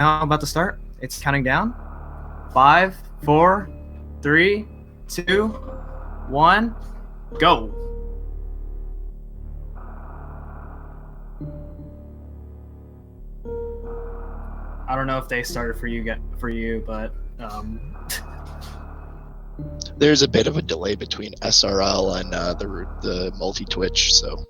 now about to start. It's counting down. 5, 4, 3, 2, 1, go. I don't know if they started for you, but there's a bit of a delay between SRL and the multi-twitch, so.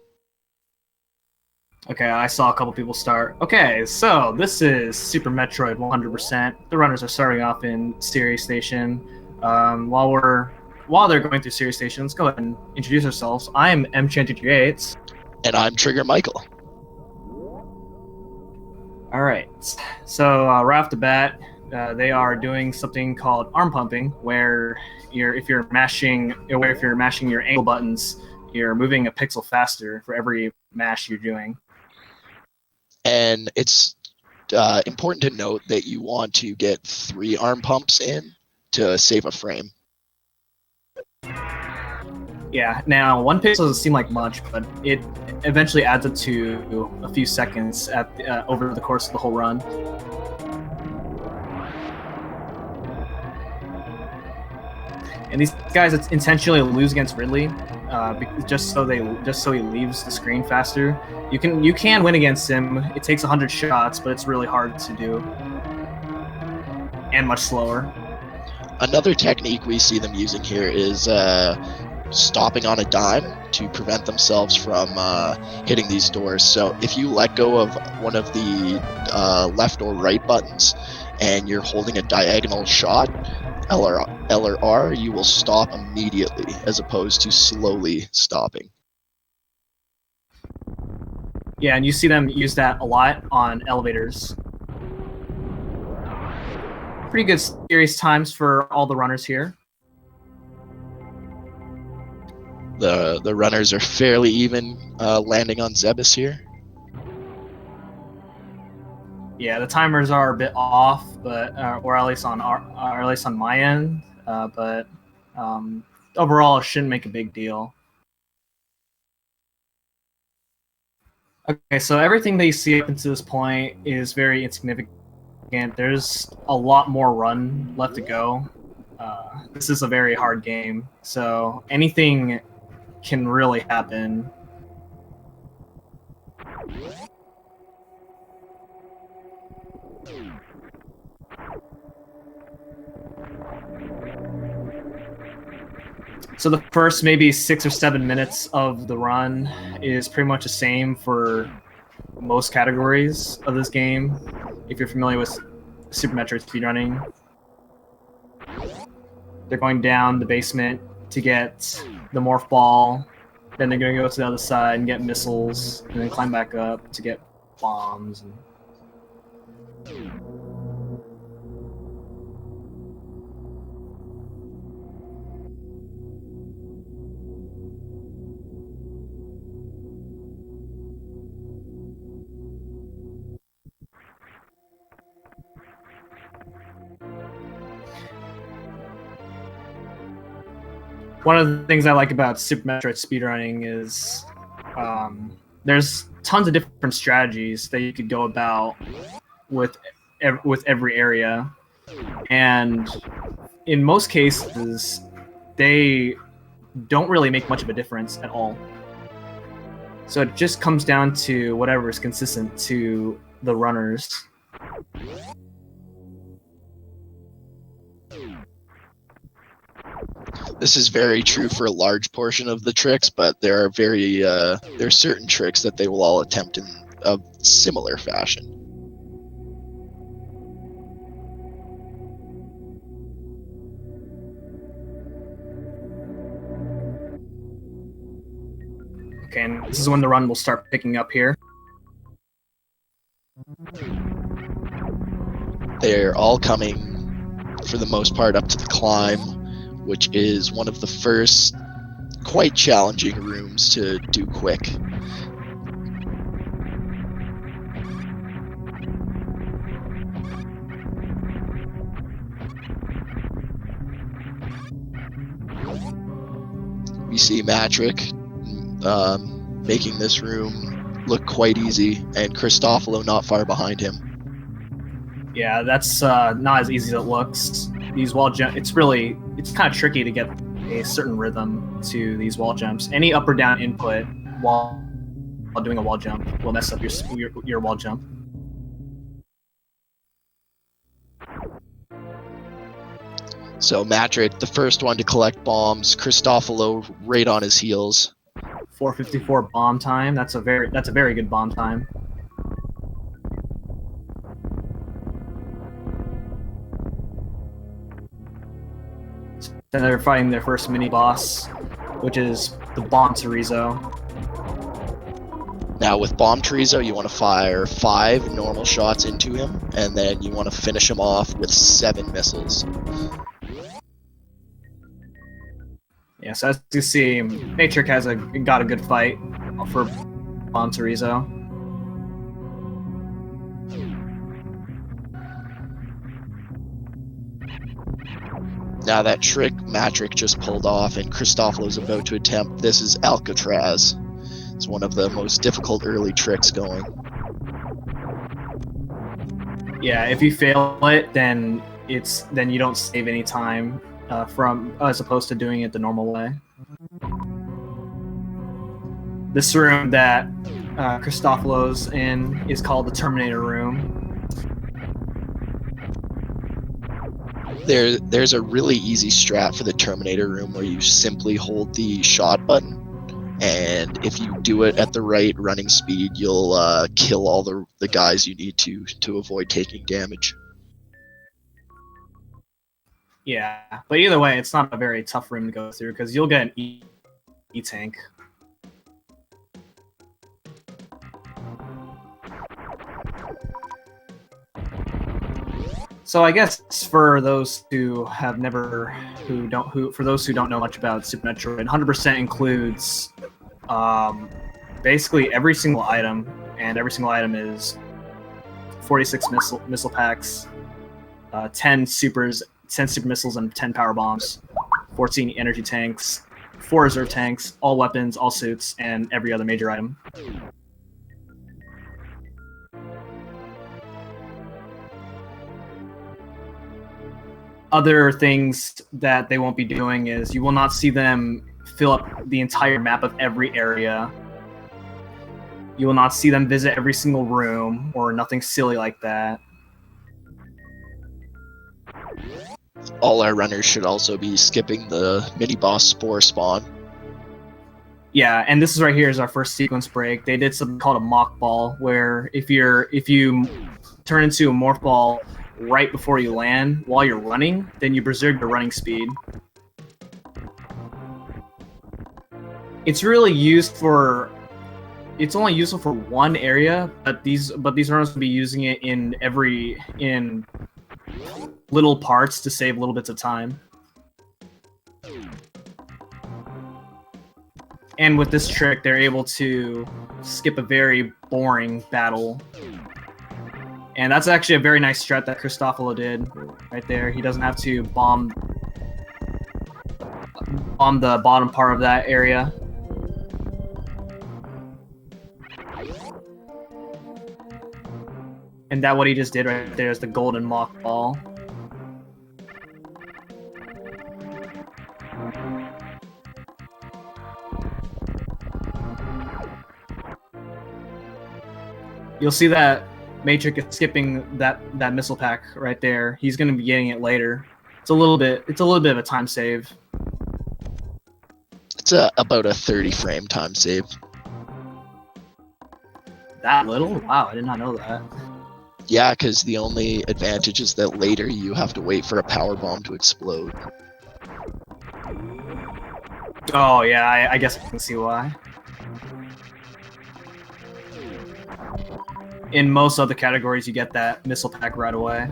Okay, I saw a couple people start. Okay, so this is Super Metroid 100%. The runners are starting off in Sirius Station. While they're going through Sirius Station, let's go ahead and introduce ourselves. I'm matrick2298. And I'm Trigger Michael. All right, so right off the bat, they are doing something called arm pumping, where if you're mashing your angle buttons, you're moving a pixel faster for every mash you're doing. And it's important to note that you want to get 3 arm pumps in to save a frame. Yeah, now 1 pixel doesn't seem like much, but it eventually adds up to a few seconds over the course of the whole run. And these guys intentionally lose against Ridley, just so he leaves the screen faster. You can win against him. It takes 100 shots, but it's really hard to do, and much slower. Another technique we see them using here is stopping on a dime to prevent themselves from hitting these doors. So if you let go of one of the left or right buttons and you're holding a diagonal shot, L or R, you will stop immediately as opposed to slowly stopping. Yeah, and you see them use that a lot on elevators. Pretty good serious times for all the runners here. The runners are fairly even landing on Zebus here. Yeah, the timers are a bit off, but or at least on my end. But overall, it shouldn't make a big deal. Okay, so everything that you see up until this point is very insignificant. There's a lot more run left to go. This is a very hard game, so anything can really happen. So the first maybe 6 or 7 minutes of the run is pretty much the same for most categories of this game. If you're familiar with Super Metroid speedrunning, they're going down the basement to get the morph ball, then they're going to go to the other side and get missiles, and then climb back up to get bombs. One of the things I like about Super Metroid speedrunning is there's tons of different strategies that you could go about with every area, and in most cases, they don't really make much of a difference at all. So it just comes down to whatever is consistent to the runners. This is very true for a large portion of the tricks, but there are certain tricks that they will all attempt in a similar fashion. Okay, and this is when the run will start picking up here. They're all coming, for the most part, up to the climb, which is one of the first quite challenging rooms to do quick. We see Matrick making this room look quite easy, and KRISTOPHOLO not far behind him. Yeah, that's not as easy as it looks. These wall jump, it's kind of tricky to get a certain rhythm to these wall jumps. Any up or down input while doing a wall jump will mess up your wall jump. So Matrick, the first one to collect bombs, KRISTOPHOLO right on his heels. 4:54 bomb time. That's a very good bomb time. Then they're fighting their first mini boss, which is the Bomb Chorizo. Now with Bomb Chorizo, you want to fire 5 normal shots into him, and then you want to finish him off with 7 missiles. Yeah, so as you see, Matrix has got a good fight for Bomb Chorizo. Now that trick Matrick just pulled off and KRISTOPHOLO's about to attempt, this is Alcatraz. It's one of the most difficult early tricks going. Yeah, if you fail it, then you don't save any time as opposed to doing it the normal way. This room that KRISTOPHOLO's in is called the Terminator Room. There's a really easy strat for the Terminator Room where you simply hold the shot button, and if you do it at the right running speed, you'll kill all the guys you need to avoid taking damage. Yeah, but either way, it's not a very tough room to go through because you'll get an E-tank. So I guess for those who don't know much about Super Metroid, 100% includes basically every single item, and every single item is 46 missile packs, 10 super missiles and 10 power bombs, 14 energy tanks, 4 reserve tanks, all weapons, all suits, and every other major item. Other things that they won't be doing is you will not see them fill up the entire map of every area. You will not see them visit every single room or nothing silly like that. All our runners should also be skipping the mini-boss Spore spawn. Yeah, and this is right here is our first sequence break. They did something called a mock ball, where if you turn into a morph ball right before you land while you're running, then you preserve your running speed. It's really used for... It's only useful for one area, but these runners will be using it in little parts to save little bits of time. And with this trick, they're able to skip a very boring battle. And that's actually a very nice strat that KRISTOPHOLO did right there. He doesn't have to bomb the bottom part of that area. And that what he just did right there is the golden mock ball. You'll see that Matrix is skipping that missile pack right there. He's going to be getting it later. It's a little bit of a time save. It's about a 30 frame time save. That little? Wow, I did not know that. Yeah, because the only advantage is that later you have to wait for a power bomb to explode. Oh yeah, I guess I can see why. In most other categories, you get that missile pack right away.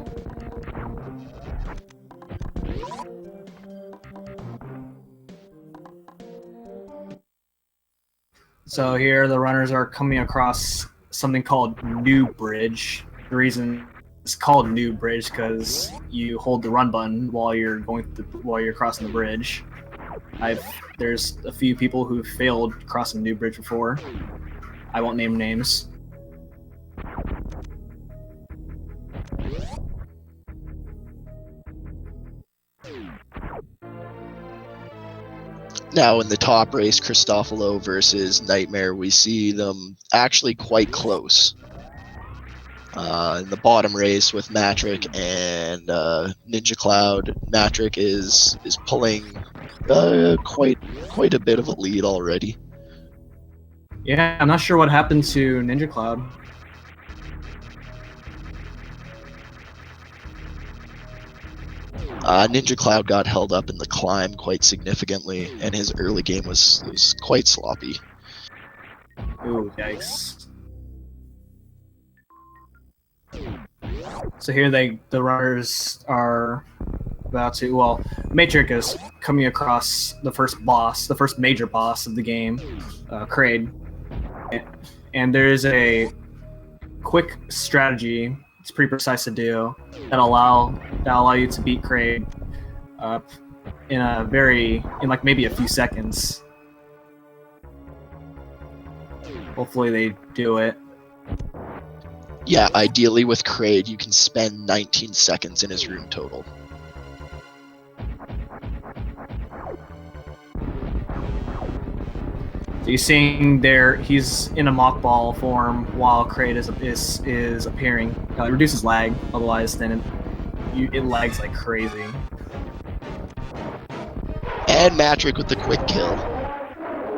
So here, the runners are coming across something called New Bridge. The reason it's called New Bridge because you hold the run button while you're crossing the bridge. There's a few people who failed crossing New Bridge before. I won't name names. Now in the top race, KRISTOPHOLO versus Nightmare, we see them actually quite close. In the bottom race with Matrick and Ninja Cloud, Matrick is pulling quite a bit of a lead already. Yeah, I'm not sure what happened to Ninja Cloud. Ninja Cloud got held up in the climb quite significantly, and his early game was quite sloppy. Ooh, yikes. So here the runners are about to, well, Matrix is coming across the first major boss of the game, Kraid. And there's a quick strategy, it's pretty precise to do, that allow you to beat Kraid in like maybe a few seconds. Hopefully they do it. Yeah, ideally with Kraid, you can spend 19 seconds in his room total. So you're seeing there, he's in a mock ball form while Kraid is appearing. It reduces lag, otherwise then it lags like crazy. And Matrick with the quick kill.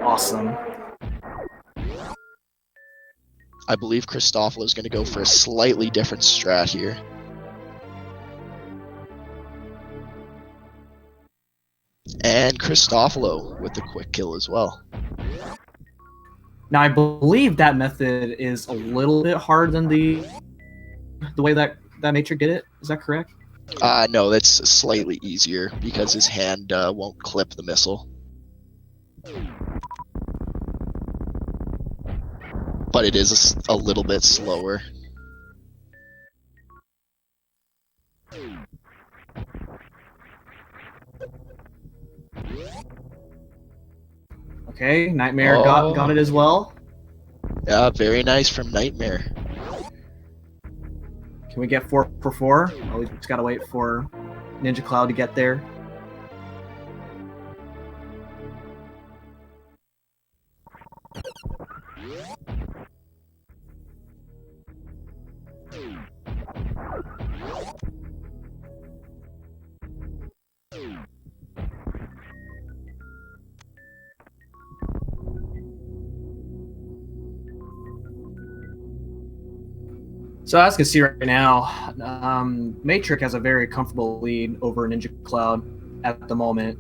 Awesome. I believe KRISTOPHOLO is going to go for a slightly different strat here. And KRISTOPHOLO with the quick kill as well. Now I believe that method is a little bit harder than the way that Matrix did it. Is that correct? No, that's slightly easier because his hand won't clip the missile. But it is a little bit slower. Okay, Nightmare got it as well. Yeah, very nice from Nightmare. Can we get 4 for 4? Oh, we just gotta wait for Ninja Cloud to get there. So as you can see right now, Matrix has a very comfortable lead over Ninja Cloud at the moment.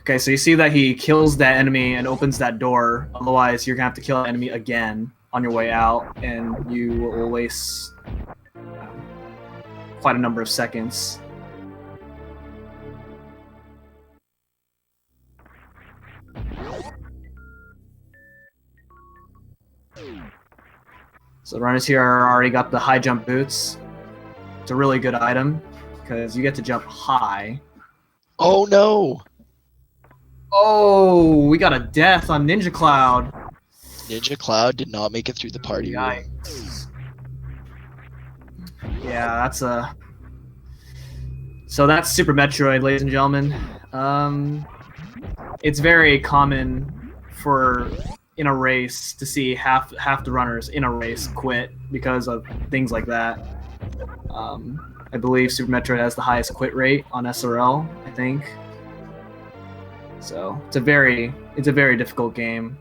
Okay, so you see that he kills that enemy and opens that door. Otherwise, you're gonna have to kill the enemy again on your way out, and you will waste quite a number of seconds. So the runners here are already got the high jump boots. It's a really good item because you get to jump high. Oh no! Oh, we got a death on Ninja Cloud. Ninja Cloud did not make it through the party room. Yikes. Yeah, that's a... So that's Super Metroid, ladies and gentlemen. It's very common for in a race to see half the runners in a race quit because of things like that. I believe Super Metroid has the highest quit rate on SRL, I think. So it's a very difficult game.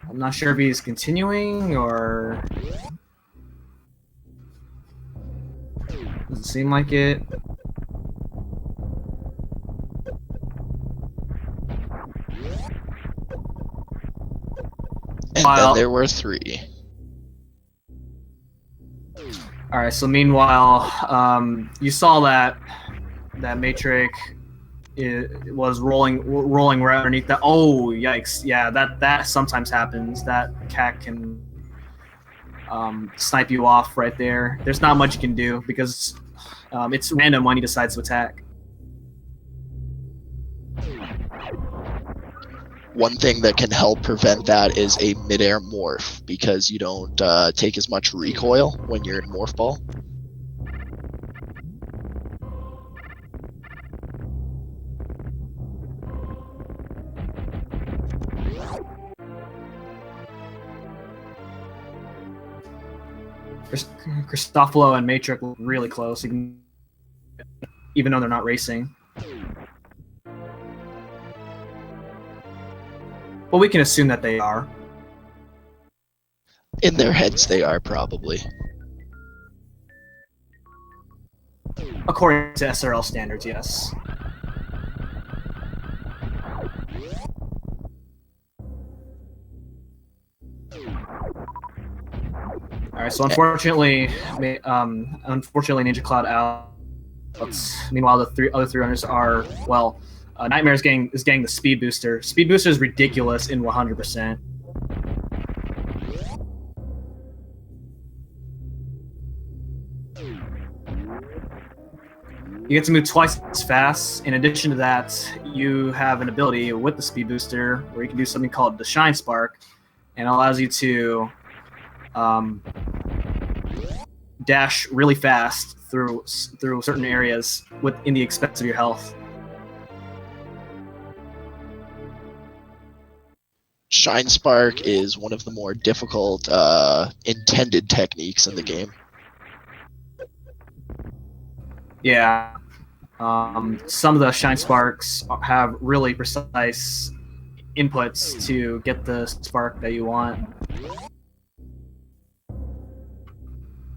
I'm not sure if he's continuing or doesn't seem like it. And then there were 3. All right. So meanwhile, you saw that Matrix was rolling right underneath that. Oh, yikes! Yeah, that sometimes happens. That cat can snipe you off right there. There's not much you can do because it's random when he decides to attack. One thing that can help prevent that is a midair morph, because you don't take as much recoil when you're in morph ball. KRISTOPHOLO and Matrix look really close, even though they're not racing. Well, we can assume that they are. In their heads, they are probably. According to SRL standards, yes. Alright, so unfortunately, Ninja Cloud out. Meanwhile, the other three runners are, well, Nightmare is getting the speed booster. Speed booster is ridiculous in 100%. You get to move twice as fast. In addition to that, you have an ability with the speed booster where you can do something called the Shine Spark, and it allows you to dash really fast through certain areas in the expense of your health. Shine Spark is one of the more difficult intended techniques in the game. Yeah. Some of the Shine Sparks have really precise inputs to get the spark that you want.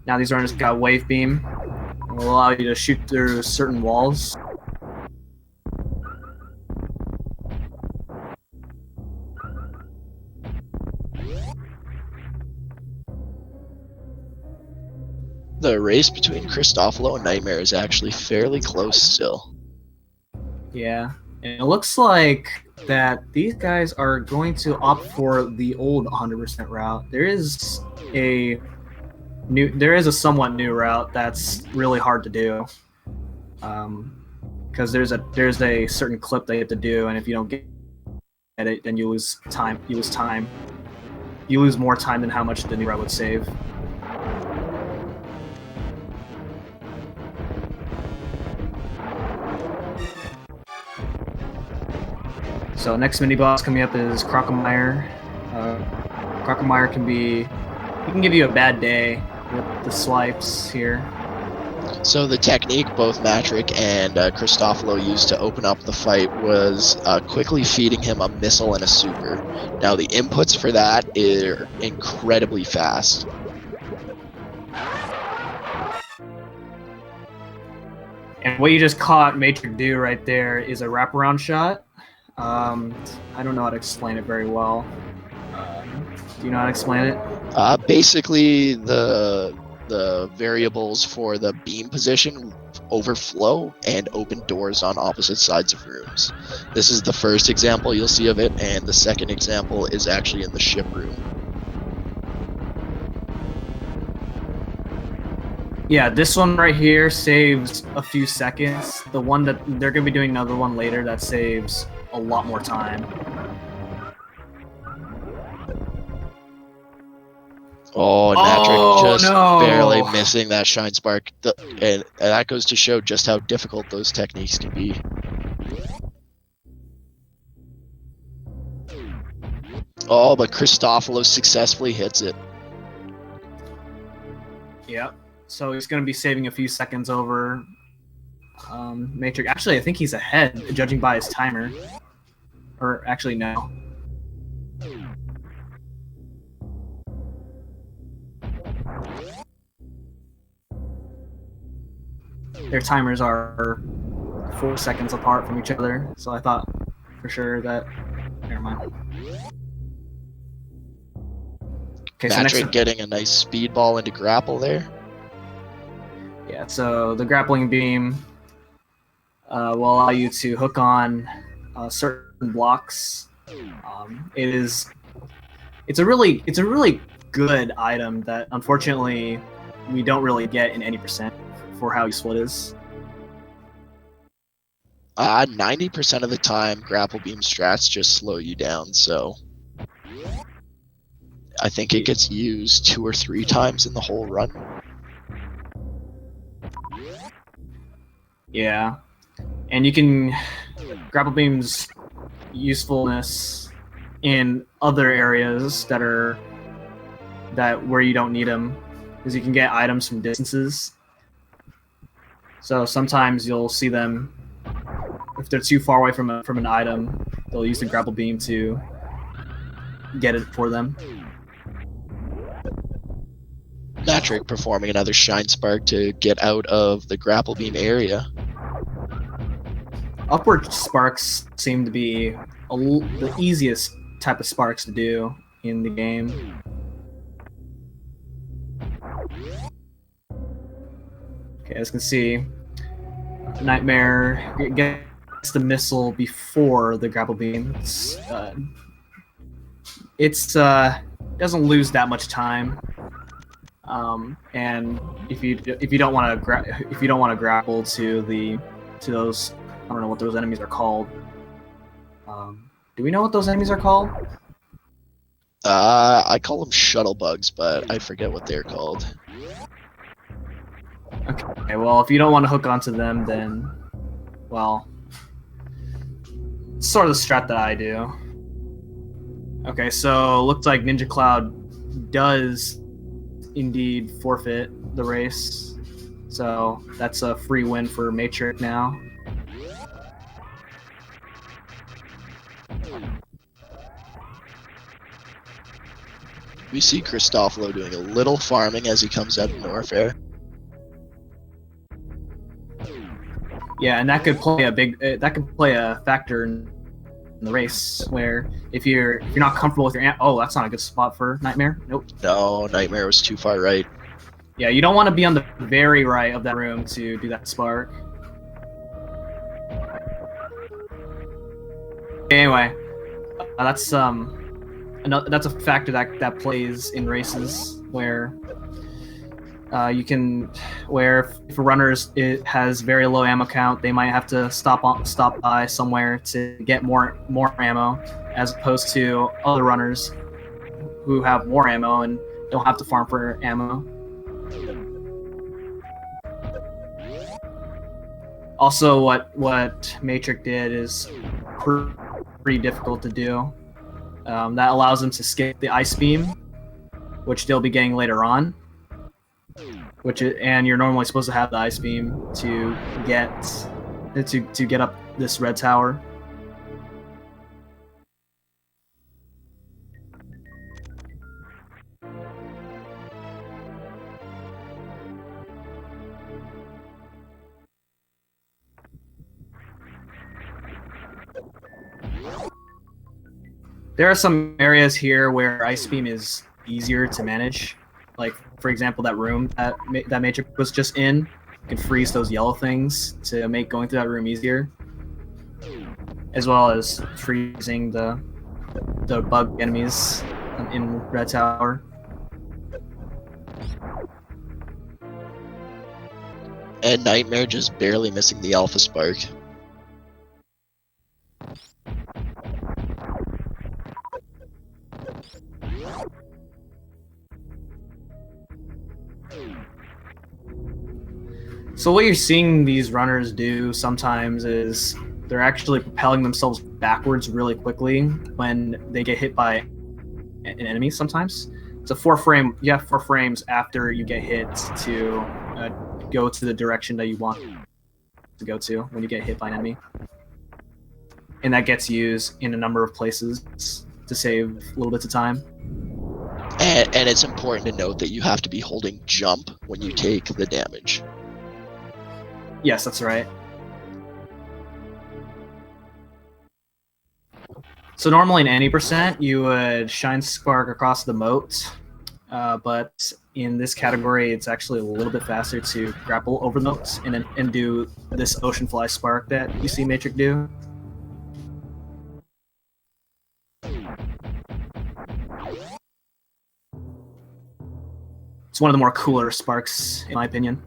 Now these runners got Wave Beam. It will allow you to shoot through certain walls. The race between KRISTOPHOLO and Nightmare is actually fairly close still. Yeah, and it looks like that these guys are going to opt for the old 100% route. There is a somewhat new route that's really hard to do, because there's a certain clip that you have to do, and if you don't get it, then you lose time. You lose more time than how much the new route would save. So next mini boss coming up is Crocomire. Crocomire can give you a bad day with the swipes here. So the technique both Matrick and KRISTOPHOLO used to open up the fight was quickly feeding him a missile and a super. Now the inputs for that are incredibly fast. And what you just caught Matrix do right there is a wraparound shot. I don't know how to explain it very well. Do you know how to explain it? Basically, the variables for the beam position overflow and open doors on opposite sides of rooms. This is the first example you'll see of it, and the second example is actually in the ship room. Yeah, this one right here saves a few seconds. The one that they're going to be doing another one later that saves a lot more time. Oh, Matrick just no. barely missing that Shine Spark. And that goes to show just how difficult those techniques can be. Oh, but KRISTOPHOLO successfully hits it. Yep. So he's going to be saving a few seconds over Matrix. Actually, I think he's ahead, judging by his timer. Or actually, no. Their timers are 4 seconds apart from each other, so I thought for sure that... Never mind. Okay, so Matrick getting a nice speedball into grapple there. Yeah, so the grappling beam will allow you to hook on certain blocks. It is it's a really good item that unfortunately we don't really get in any percent for how useful it is. 90% of the time, grapple beam strats just slow you down, so I think it gets used 2 or 3 times in the whole run. Yeah, and you can grapple beam's usefulness in other areas that where you don't need them, because you can get items from distances. So sometimes you'll see them if they're too far away from an item, they'll use the grapple beam to get it for them. Matrick performing another Shine Spark to get out of the grapple beam area. Upward sparks seem to be the easiest type of sparks to do in the game. Okay, as you can see, Nightmare gets the missile before the grapple beam. It doesn't lose that much time, and if you don't want to grapple to those, I don't know what those enemies are called. Do we know what those enemies are called? I call them shuttle bugs, but I forget what they're called. Okay, well, if you don't want to hook onto them, then, well, it's sort of the strat that I do. Okay, so looks like Ninja Cloud does indeed forfeit the race, so that's a free win for Matrix now. We see KRISTOPHOLO doing a little farming as he comes out of Norfair. Yeah, and that could play a factor in the race, where if you're not comfortable with your oh, that's not a good spot for Nightmare. Nope. No, Nightmare was too far right. Yeah, you don't want to be on the very right of that room to do that spark. Anyway, that's a factor that plays in races where if a runner has very low ammo count, they might have to stop by somewhere to get more ammo, as opposed to other runners who have more ammo and don't have to farm for ammo. Also, what Matrix did is pretty difficult to do. That allows them to skip the ice beam, which they'll be getting later on. And you're normally supposed to have the ice beam to get up this red tower. There are some areas here where ice beam is easier to manage. Like, for example, that room that Matrix was just in. You can freeze those yellow things to make going through that room easier, as well as freezing the bug enemies in Red Tower. And Nightmare just barely missing the Alpha Spark. So what you're seeing these runners do sometimes is they're actually propelling themselves backwards really quickly when they get hit by an enemy sometimes. It's a 4-frame, you have 4 frames after you get hit to go to the direction that you want to go to when you get hit by an enemy. And that gets used in a number of places to save little bits of time. And it's important to note that you have to be holding jump when you take the damage. Yes, that's right. So normally in any percent, you would Shine Spark across the moat, but in this category, it's actually a little bit faster to grapple over the moats and do this Ocean Fly Spark that you see Matrix do. It's one of the more cooler sparks, in my opinion.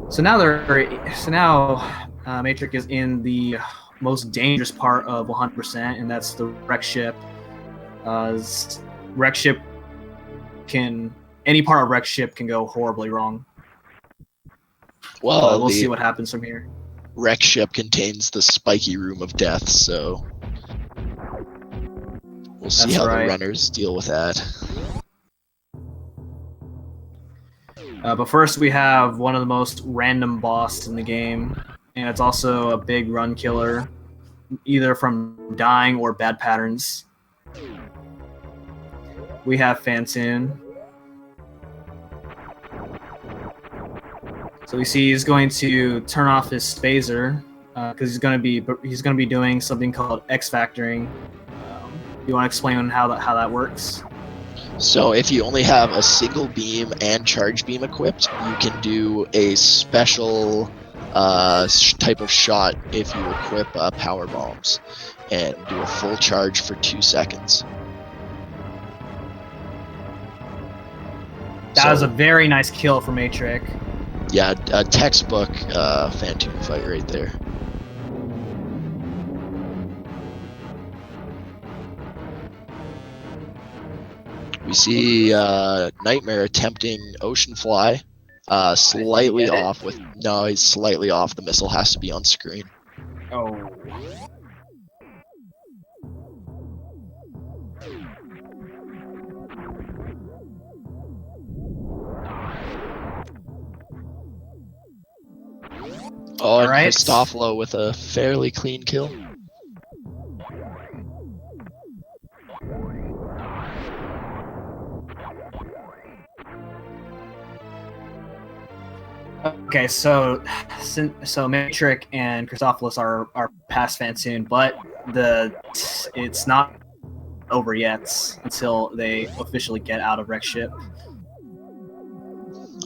So now Matrix is in the most dangerous part of 100%, and that's the wreck ship. Wreck ship any part of wreck ship can go horribly wrong. Well, we'll see what happens from here. Wreck ship contains the spiky room of death, so we'll see how the runners deal with that. But first, we have one of the most random bosses in the game, and it's also a big run killer, either from dying or bad patterns. We have Phantoon. So we see he's going to turn off his phaser because he's going to be doing something called X factoring. You want to explain how that works? So if you only have a single beam and charge beam equipped, you can do a special type of shot if you equip power bombs and do a full charge for 2 seconds. That was a very nice kill for Matrix. Yeah, a textbook Phantoon fight right there. We see Nightmare attempting Ocean Fly, slightly off with... No, he's slightly off. The missile has to be on screen. Oh. Oh, and KRISTOPHOLO with a fairly clean kill. Okay, so Matrix and KRISTOPHOLO are past Phantoon, but it's not over yet until they officially get out of wreck ship.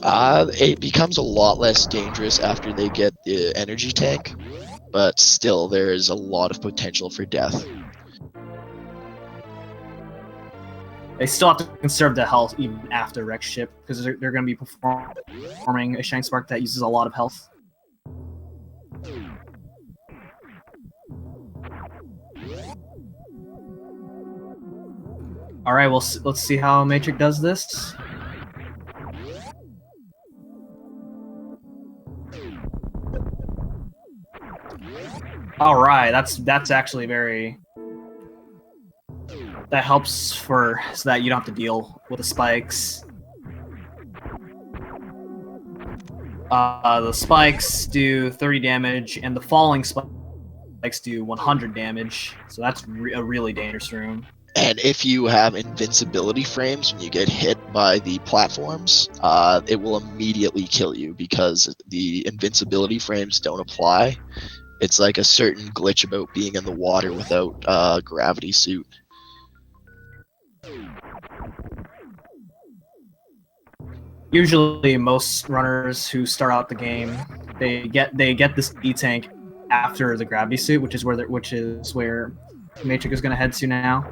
It becomes a lot less dangerous after they get the energy tank, but still there is a lot of potential for death. They still have to conserve the health even after wreck ship because they're going to be performing a Shining Spark that uses a lot of health. All right, well, let's see how Matrix does this. All right, that's actually very... That helps so that you don't have to deal with the spikes. The spikes do 30 damage, and the falling spikes do 100 damage. So that's a really dangerous room. And if you have invincibility frames when you get hit by the platforms, it will immediately kill you because the invincibility frames don't apply. It's like a certain glitch about being in the water without a gravity suit. Usually, most runners who start out the game, they get this E tank after the gravity suit, which is where Matrix is going to head to now.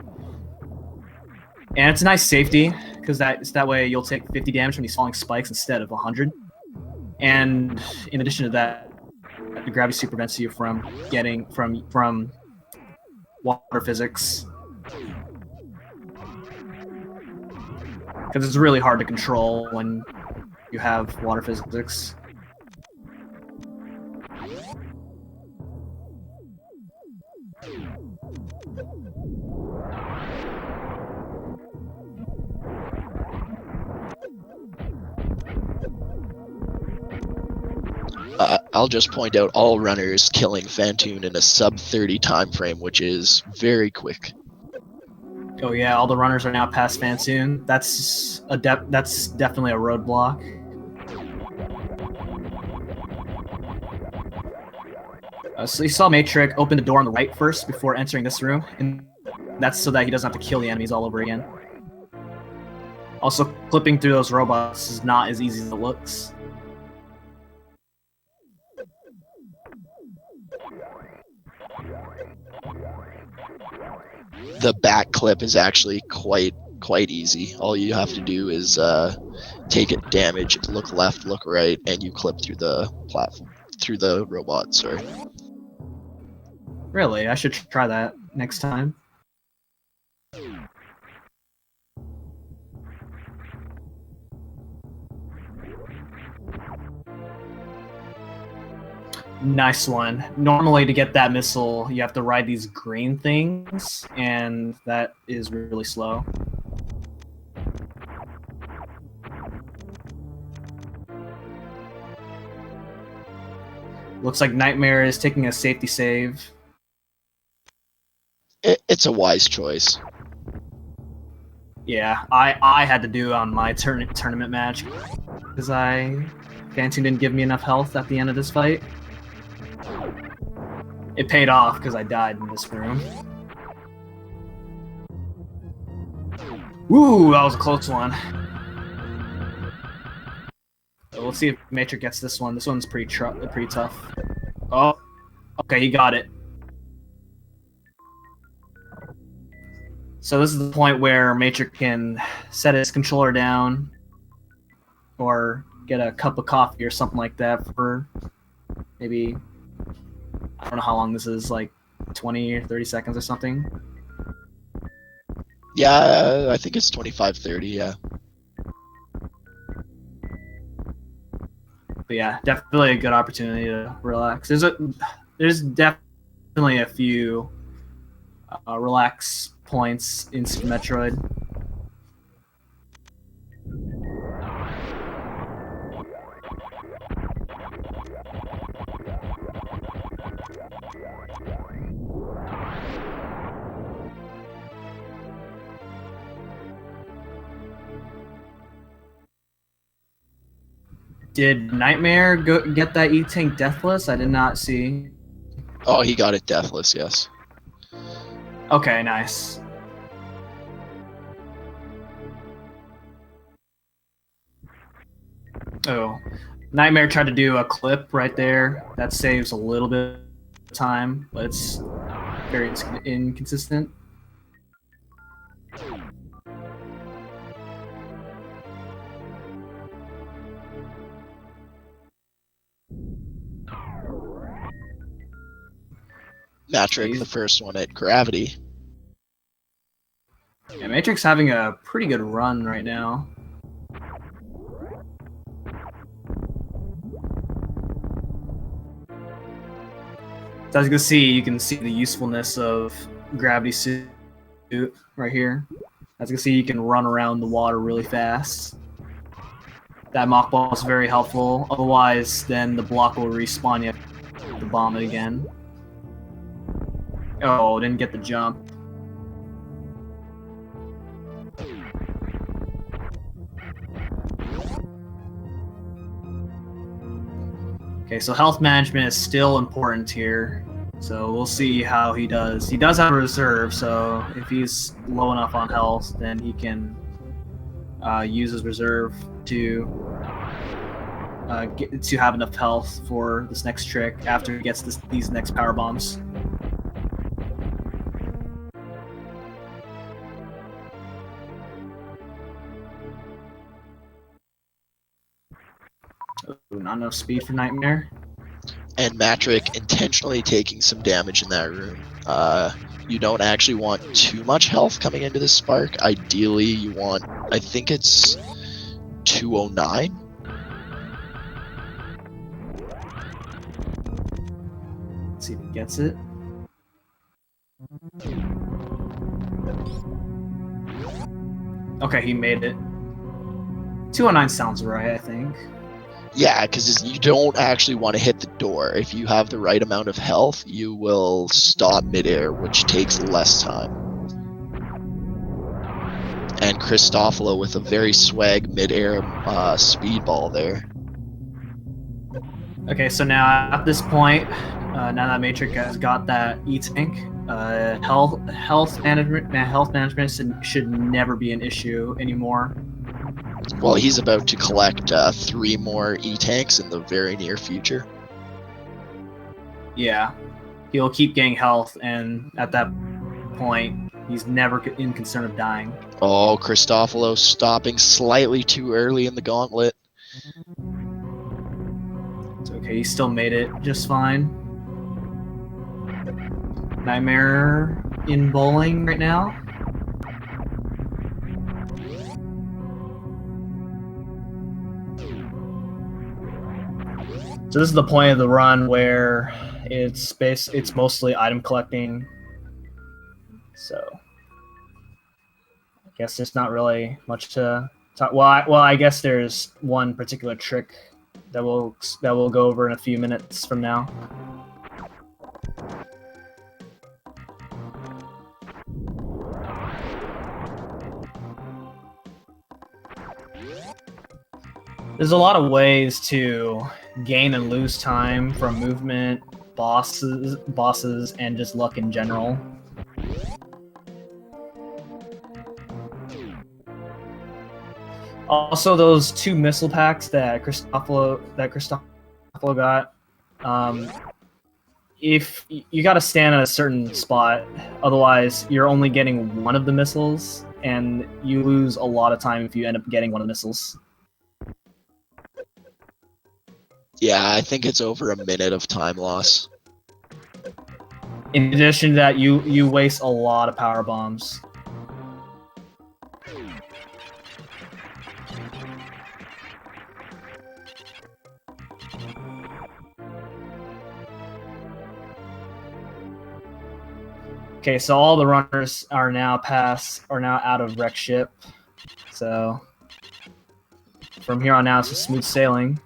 And it's a nice safety because that way you'll take 50 damage from these falling spikes instead of 100. And in addition to that, the gravity suit prevents you from getting from water physics. Because it's really hard to control when you have water physics. I'll just point out all runners killing Phantoon in a sub-30 time frame, which is very quick. Oh yeah, all the runners are now past Phantoon. That's definitely a roadblock. So you saw Matrix open the door on the right first before entering this room, and that's so that he doesn't have to kill the enemies all over again. Also, clipping through those robots is not as easy as it looks. the back clip is actually quite easy. All you have to do is take it damage, look left, look right, and you clip through the platform, through the robot. Sorry. Really, I should try that next time. Nice one. Normally, to get that missile, you have to ride these green things, and that is really slow. Looks like Nightmare is taking a safety save. It's a wise choice. Yeah, I had to do on my tournament match because Fancy didn't give me enough health at the end of this fight. It paid off because I died in this room. Ooh, that was a close one. So let's see if Matrix gets this one. This one's pretty tough. Oh, okay, he got it. So this is the point where Matrix can set his controller down or get a cup of coffee or something like that for maybe, I don't know how long this is, like 20 or 30 seconds or something. Yeah, I think it's 25-30, yeah. But yeah, definitely a good opportunity to relax. There's definitely a few relax points in Super Metroid. Did Nightmare get that E-Tank deathless? I did not see. Oh, he got it deathless, yes. Okay, nice. Oh, Nightmare tried to do a clip right there. That saves a little bit of time, but it's very inconsistent. Matrick, the first one at gravity. Yeah, Matrix having a pretty good run right now. So as you can see the usefulness of gravity suit right here. As you can see, you can run around the water really fast. That mock ball is very helpful. Otherwise, then the block will respawn. You have to bomb it again. Oh, didn't get the jump. Okay, so health management is still important here. So we'll see how he does. He does have a reserve, so if he's low enough on health, then he can use his reserve to have enough health for this next trick after he gets these next power bombs. Ooh, not enough speed for Nightmare. And Matrick intentionally taking some damage in that room. You don't actually want too much health coming into this spark. Ideally, you want, I think it's 209. Let's see if he gets it. Okay, he made it. 209 sounds right, I think. Yeah, because you don't actually want to hit the door. If you have the right amount of health, you will stop midair, which takes less time. And KRISTOPHOLO with a very swag midair speedball there. Okay, so now at this point, now that Matrix has got that E-Tank, health management should never be an issue anymore. Well, he's about to collect 3 more E-Tanks in the very near future. Yeah, he'll keep getting health, and at that point, He's never in concern of dying. Oh, KRISTOPHOLO stopping slightly too early in the gauntlet. It's okay, he still made it just fine. Nightmare in bowling right now. So this is the point of the run where it's mostly item collecting. So I guess there's not really much to talk. Well, I guess there's one particular trick that we'll go over in a few minutes from now. There's a lot of ways to gain and lose time from movement, bosses, and just luck in general. Also, those 2 missile packs that KRISTOPHOLO got, if you got to stand at a certain spot, otherwise you're only getting one of the missiles, and you lose a lot of time if you end up getting one of the missiles. Yeah, I think it's over a minute of time loss. In addition to that, you waste a lot of power bombs. Okay, so all the runners are now out of wreck ship. So from here on out, it's just smooth sailing.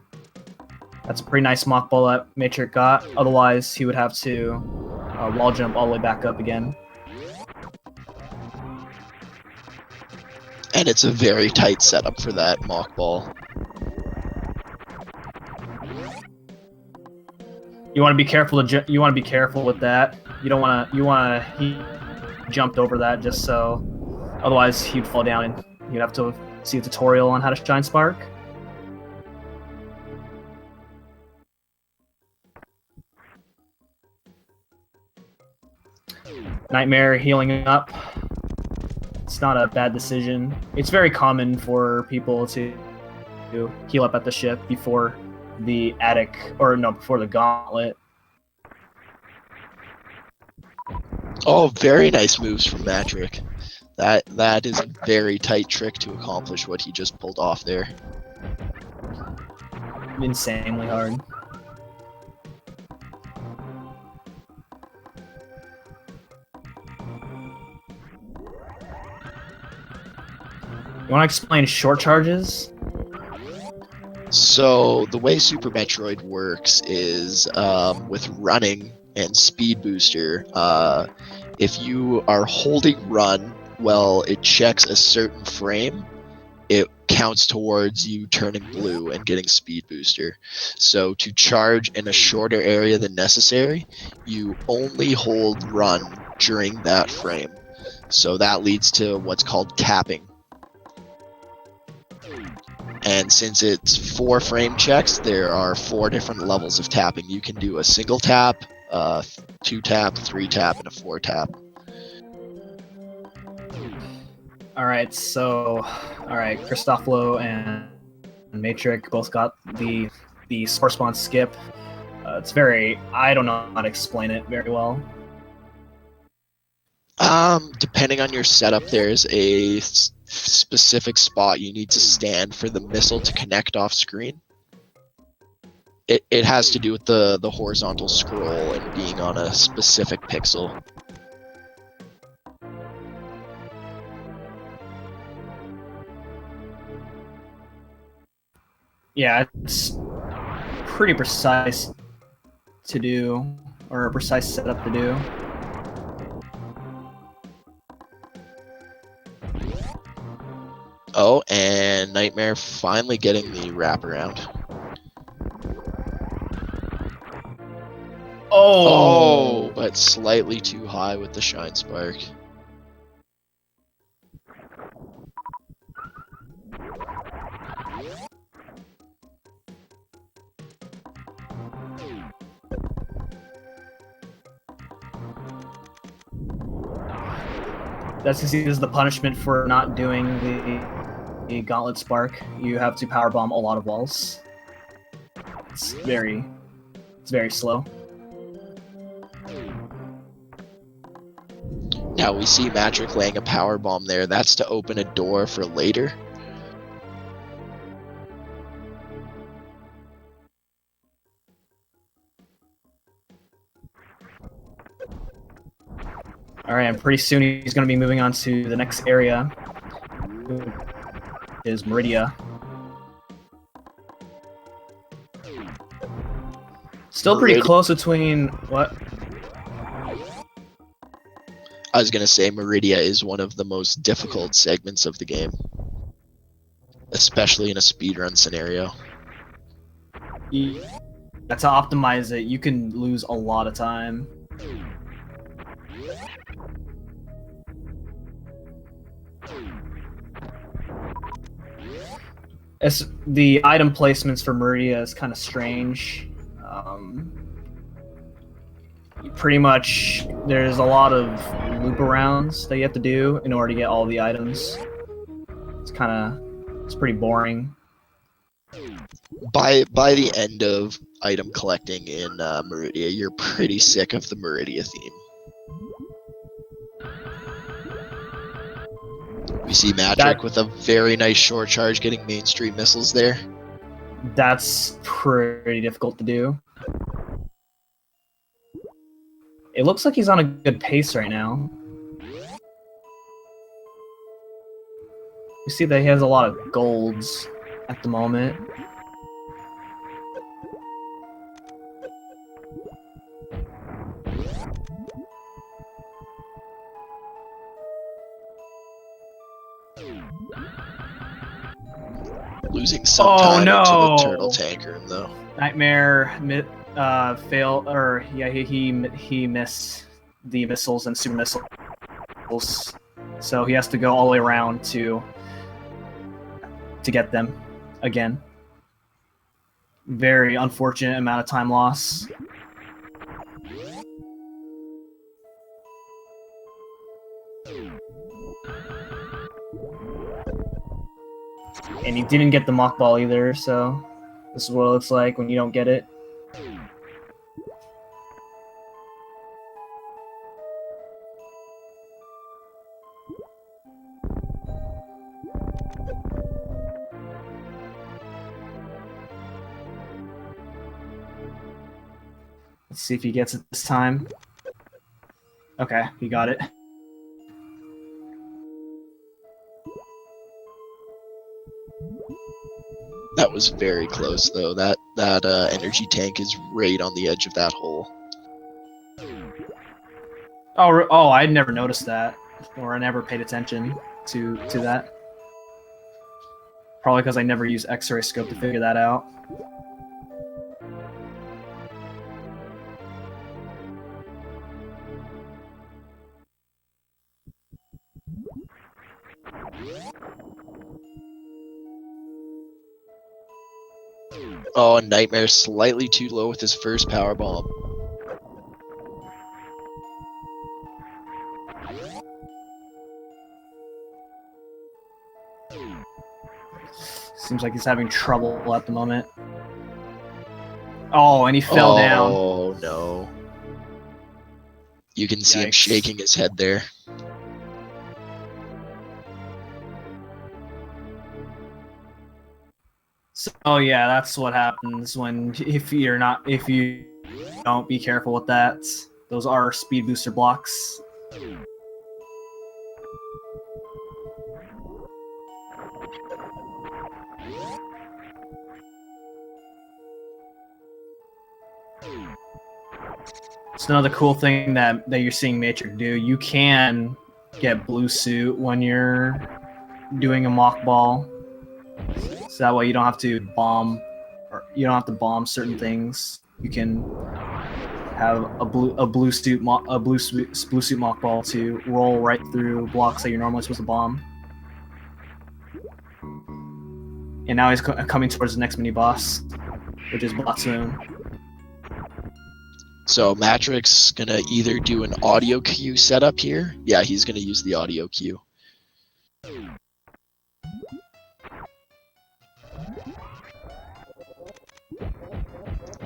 That's a pretty nice mock ball that Matrix got. Otherwise, he would have to wall jump all the way back up again. And it's a very tight setup for that mock ball. You want to be careful. You want to be careful with that. You don't want to. He jumped over that just so. Otherwise, he'd fall down and you'd have to see a tutorial on how to shine spark. Nightmare healing up. It's not a bad decision. It's very common for people to heal up at the ship before the attic, or no, before the gauntlet. Oh, very nice moves from Matrick. That is a very tight trick to accomplish what he just pulled off there. Insanely hard. You want to explain short charges? So the way Super Metroid works is with running and speed booster. If you are holding run while it checks a certain frame, it counts towards you turning blue and getting speed booster. So to charge in a shorter area than necessary, you only hold run during that frame. So that leads to what's called tapping. And since it's 4 frame checks, there are 4 different levels of tapping. You can do a single tap, 2 tap, 3 tap, and a 4 tap. Alright, KRISTOPHOLO and Matrix both got the sports spawn skip. It's very, I don't know how to explain it very well. Depending on your setup, there's a specific spot you need to stand for the missile to connect off screen. It has to do with the horizontal scroll and being on a specific pixel. Yeah, it's pretty precise to do, or a precise setup to do. Oh, and Nightmare finally getting the wraparound. Oh, but slightly too high with the Shine Spark. That's because this is the punishment for not doing the Gauntlet Spark. You have to power bomb a lot of walls. It's very slow. Now we see Matrick laying a power bomb there. That's to open a door for later. Alright, and pretty soon he's going to be moving on to the next area. Is Meridia. Still pretty close between... What? I was gonna say Meridia is one of the most difficult segments of the game. Especially in a speedrun scenario. To optimize it, you can lose a lot of time. The item placements for Meridia is kind of strange. Pretty much, there's a lot of loop arounds that you have to do in order to get all the items. It's pretty boring. By the end of item collecting in Meridia, you're pretty sick of the Meridia theme. We see Matrick with a very nice short charge getting Main Street missiles there. That's pretty difficult to do. It looks like he's on a good pace right now. You see that he has a lot of golds at the moment. Losing some time into the turtle tank room though. Nightmare fail, or yeah, he missed the missiles and super missiles, so he has to go all the way around to get them again. Very unfortunate amount of time loss. And he didn't get the mock ball either, so this is what it looks like when you don't get it. Let's see if he gets it this time. Okay, he got it. That was very close though. That energy tank is right on the edge of that hole. Oh, I'd never noticed that, or I never paid attention to that. Probably because I never used X-ray scope to figure that out. Oh, Nightmare slightly too low with his first power bomb. Seems like he's having trouble at the moment. Oh, and he fell down. Oh, no. You can see him shaking his head there. So, oh yeah, that's what happens when if you don't be careful with that. Those are speed booster blocks. It's another cool thing that you're seeing Matrix do. You can get blue suit when you're doing a mock ball. So that way you don't have to bomb, or you don't have to bomb certain things. You can have a blue suit mock ball to roll right through blocks that you're normally supposed to bomb. And now he's coming towards the next mini boss, which is Blatsoon. So Matrix gonna either do an audio cue setup here. Yeah, he's gonna use the audio cue.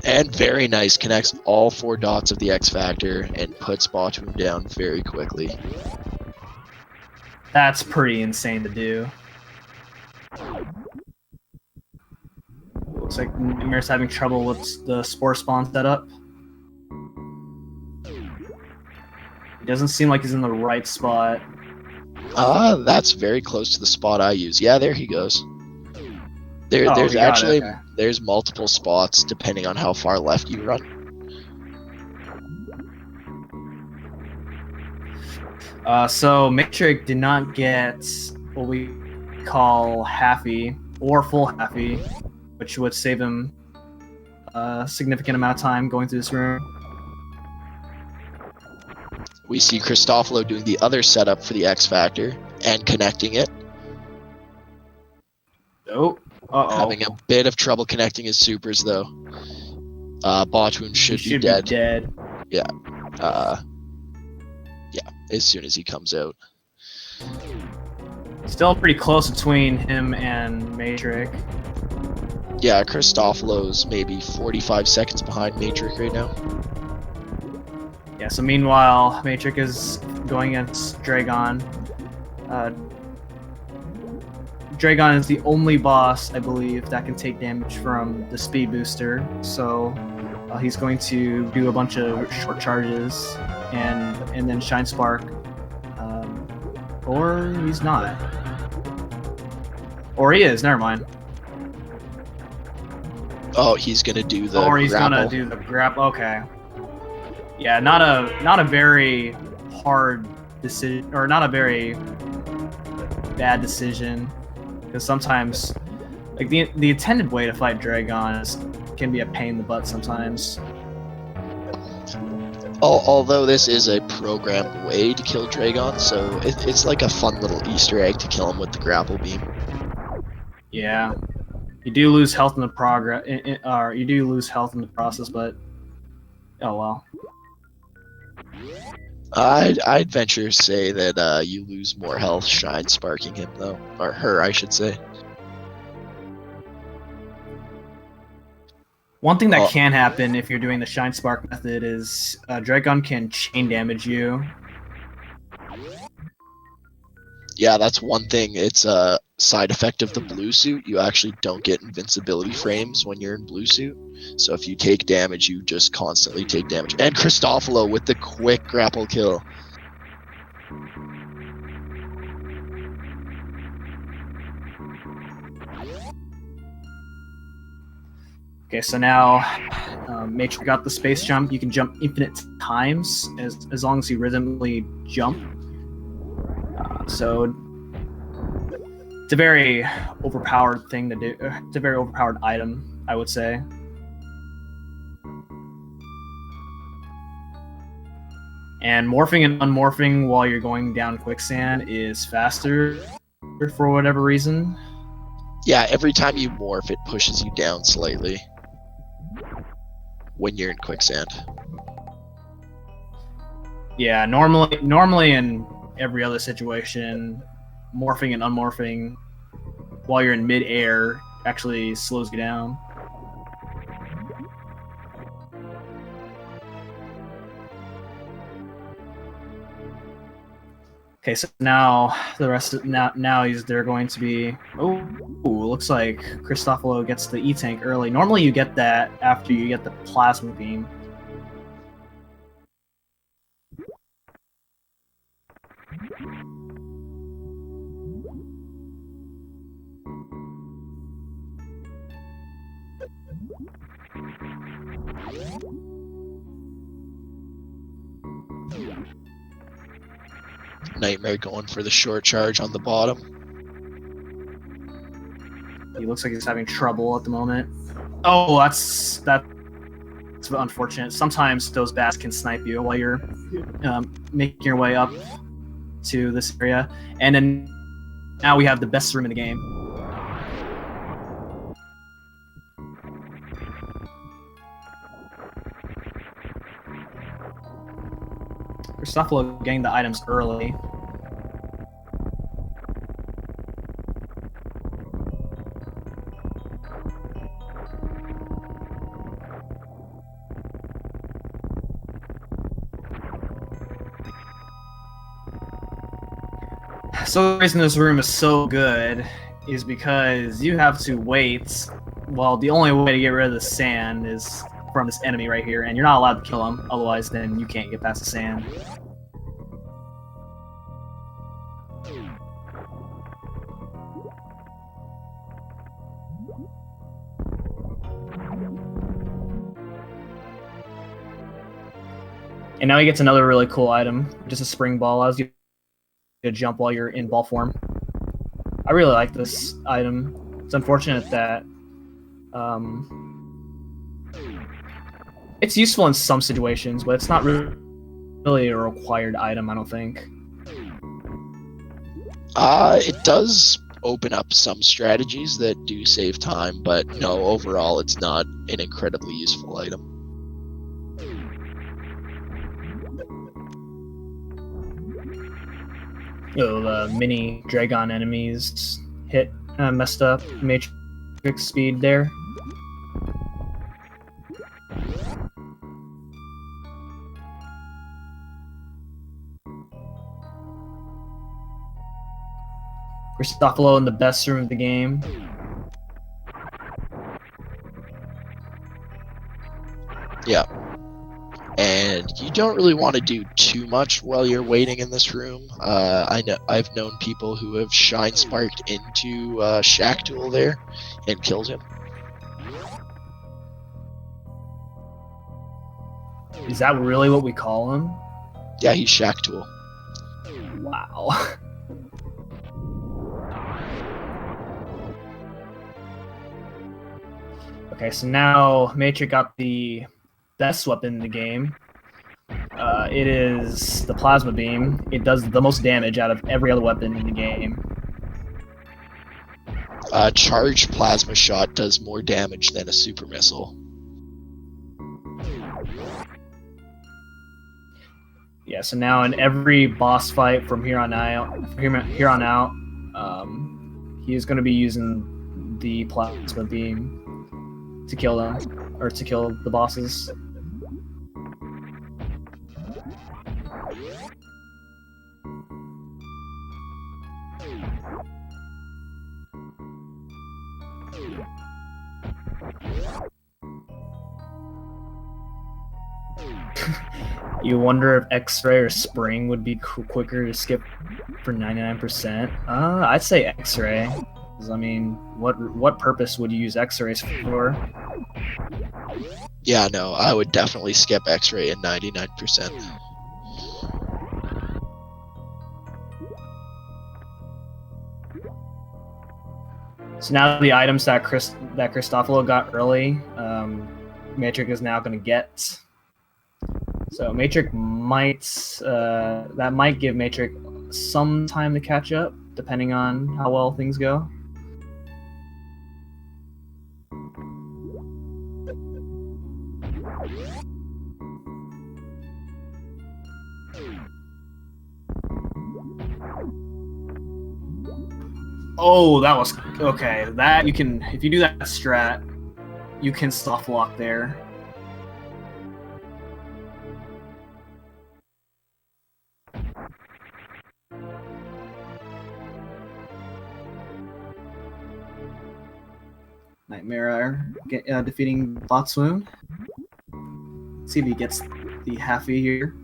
And very nice, connects all 4 dots of the X Factor and puts Bottoon down very quickly. That's pretty insane to do. Looks like Nightmare's having trouble with the Spore Spawn setup. It doesn't seem like he's in the right spot. That's very close to the spot I use. Yeah, there he goes. There's actually okay. There's multiple spots depending on how far left you run. So Matrix did not get what we call halfy or full halfy, which would save him a significant amount of time going through this room. We see KRISTOPHOLO doing the other setup for the X Factor and connecting it. Oh, Having a bit of trouble connecting his supers though. Bottoon should be dead. Yeah. Yeah, as soon as he comes out. Still pretty close between him and Matrix. Yeah, KRISTOPHOLO's maybe 45 seconds behind Matrix right now. Yeah, so meanwhile, Matrix is going against Dragon. Dragon is the only boss, I believe, that can take damage from the speed booster. So he's going to do a bunch of short charges and then Shine Spark. Or he's not. Or he is, never mind. Oh, he's gonna do the Or he's grapple. gonna do the grapple. Okay. Yeah, not a very hard decision, or not a very bad decision, because sometimes, like the intended way to fight Dragon can be a pain in the butt sometimes. Although this is a programmed way to kill Dragon, so it's like a fun little Easter egg to kill him with the grapple beam. Yeah, you do lose health in the progress, or you do lose health in the process, but oh well. I'd venture to say that you lose more health Shine Sparking him though, or her, I should say. One thing that can happen if you're doing the Shine Spark method is Dragon can chain damage you. Yeah, that's one thing. It's a side effect of the blue suit. You actually don't get invincibility frames when you're in blue suit. So if you take damage, you just constantly take damage. And KRISTOPHOLO with the quick grapple kill. Okay, so now Matrix got the space jump. You can jump infinite times as long as you rhythmically jump. So it's a very overpowered thing to do. It's a very overpowered item, I would say. And morphing and unmorphing while you're going down quicksand is faster for whatever reason. Yeah, every time you morph, it pushes you down slightly when you're in quicksand. Yeah, normally in every other situation, morphing and unmorphing while you're in mid-air actually slows you down. Okay, so now the rest of they're going to be. Oh, looks like KRISTOPHOLO gets the E-Tank early. Normally you get that after you get the plasma beam. Nightmare going for the short charge on the bottom. He looks like he's having trouble at the moment. Oh, that's unfortunate. Sometimes those bats can snipe you while you're making your way up to this area. And then now we have the best room in the game. KRISTOPHOLO getting the items early. So the reason this room is so good is because you have to wait. Well, the only way to get rid of the sand is from this enemy right here, and you're not allowed to kill him, otherwise then you can't get past the sand. And now he gets another really cool item, just a spring ball, allows you to jump while you're in ball form. I really like this item. It's unfortunate that it's useful in some situations, but it's not really a required item, I don't think. It does open up some strategies that do save time, but no, overall it's not an incredibly useful item. The mini Dragon enemies hit messed up matrix speed there. KRISTOPHOLO in the best room of the game. Yeah. And you don't really want to do too much while you're waiting in this room. I've known people who have shine sparked into Shack Tool there and killed him. Is that really what we call him? Yeah, he's Shack Tool. Wow. Okay, so now Matrix got the best weapon in the game. It is the plasma beam. It does the most damage out of every other weapon in the game. Charged plasma shot does more damage than a super missile. Yeah, so now in every boss fight from here on out, he is going to be using the plasma beam to kill them, or to kill the bosses. You wonder if X-ray or Spring would be quicker to skip for 99%. I'd say X-ray. I mean, what purpose would you use X-rays for? Yeah, no, I would definitely skip X-ray at 99%. So now the items that KRISTOPHOLO got early, Matrix is now going to get. So Matrix might that might give Matrix some time to catch up, depending on how well things go. Oh, that was okay. That you can, if you do that strat, you can soft lock there. Nightmare defeating Botswoon. See if he gets the halfie here.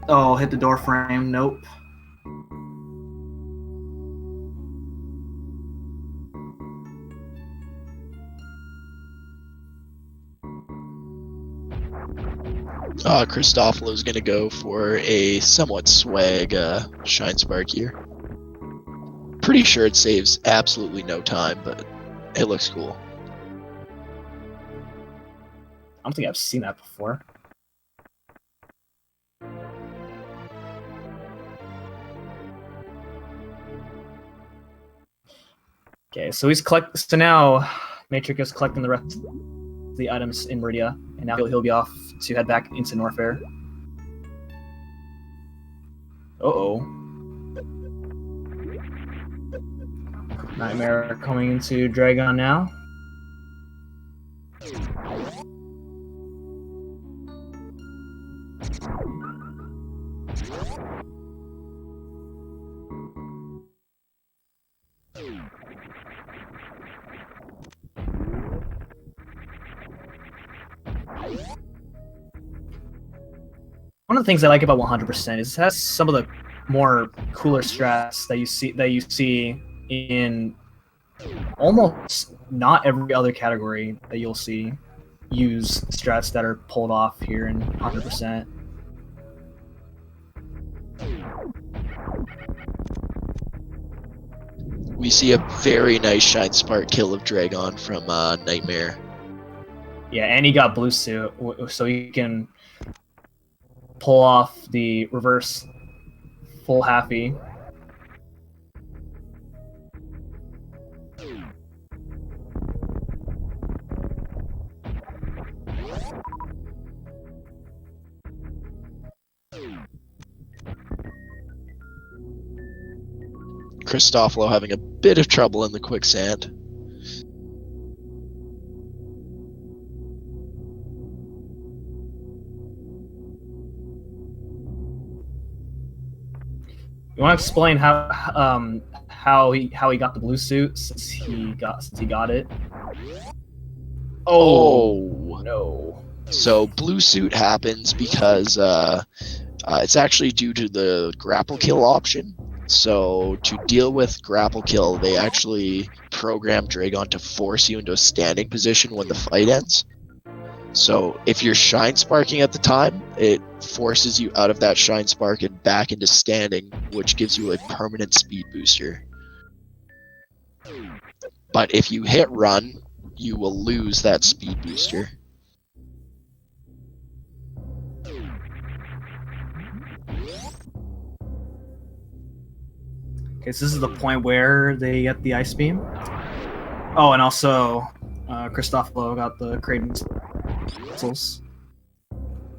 Oh, hit the door frame. Nope. KRISTOPHOLO's gonna go for a somewhat swag Shine Spark here. Pretty sure it saves absolutely no time, but it looks cool. I don't think I've seen that before. Okay, so he's so now Matrix is collecting the rest of the items in Meridia. And now he'll be off to head back into Norfair. Uh-oh. Nightmare coming into Dragon now. One of the things I like about 100% is it has some of the more cooler strats that you see in almost not every other category that you'll see use strats that are pulled off here in 100%. We see a very nice Shine Spark kill of Dragon from Nightmare. Yeah, and he got blue suit, so he can pull off the reverse full halfie. KRISTOPHOLO having a bit of trouble in the quicksand. You want to explain how he got the blue suit since he got it? Oh no! So blue suit happens because it's actually due to the grapple kill option. So to deal with grapple kill, they actually program Dragon to force you into a standing position when the fight ends. So if you're Shine Sparking at the time, it forces you out of that Shine Spark and back into standing, which gives you a permanent speed booster. But if you hit run, you will lose that speed booster. Okay, so this is the point where they get the ice beam. Oh, and also KRISTOPHOLO got the Kraden missiles.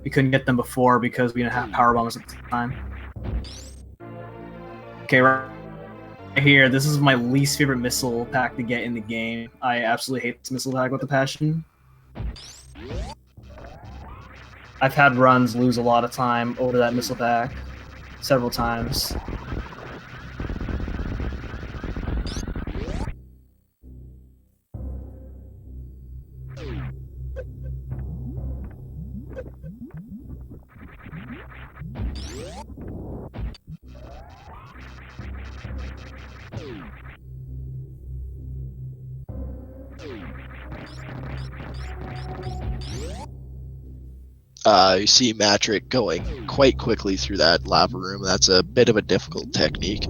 We couldn't get them before because we didn't have power bombs at the time. Okay, right here, this is my least favorite missile pack to get in the game. I absolutely hate this missile pack with a passion. I've had runs lose a lot of time over that missile pack several times. You see Matrick going quite quickly through that lava room. That's a bit of a difficult technique.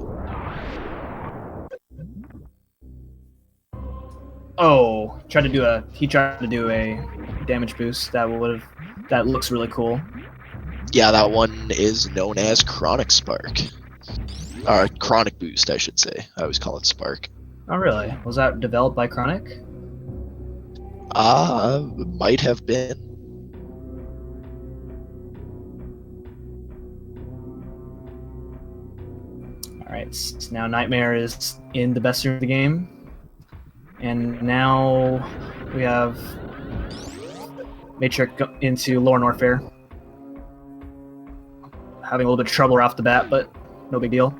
Oh, he tried to do a damage boost that looks really cool. Yeah, that one is known as Chronic Spark. Or Chronic Boost, I should say. I always call it Spark. Oh, really? Was that developed by Chronic? Might have been. Alright, so now Nightmare is in the best room of the game. And now we have Matrix into Lower Norfair. Having a little bit of trouble right off the bat, but no big deal.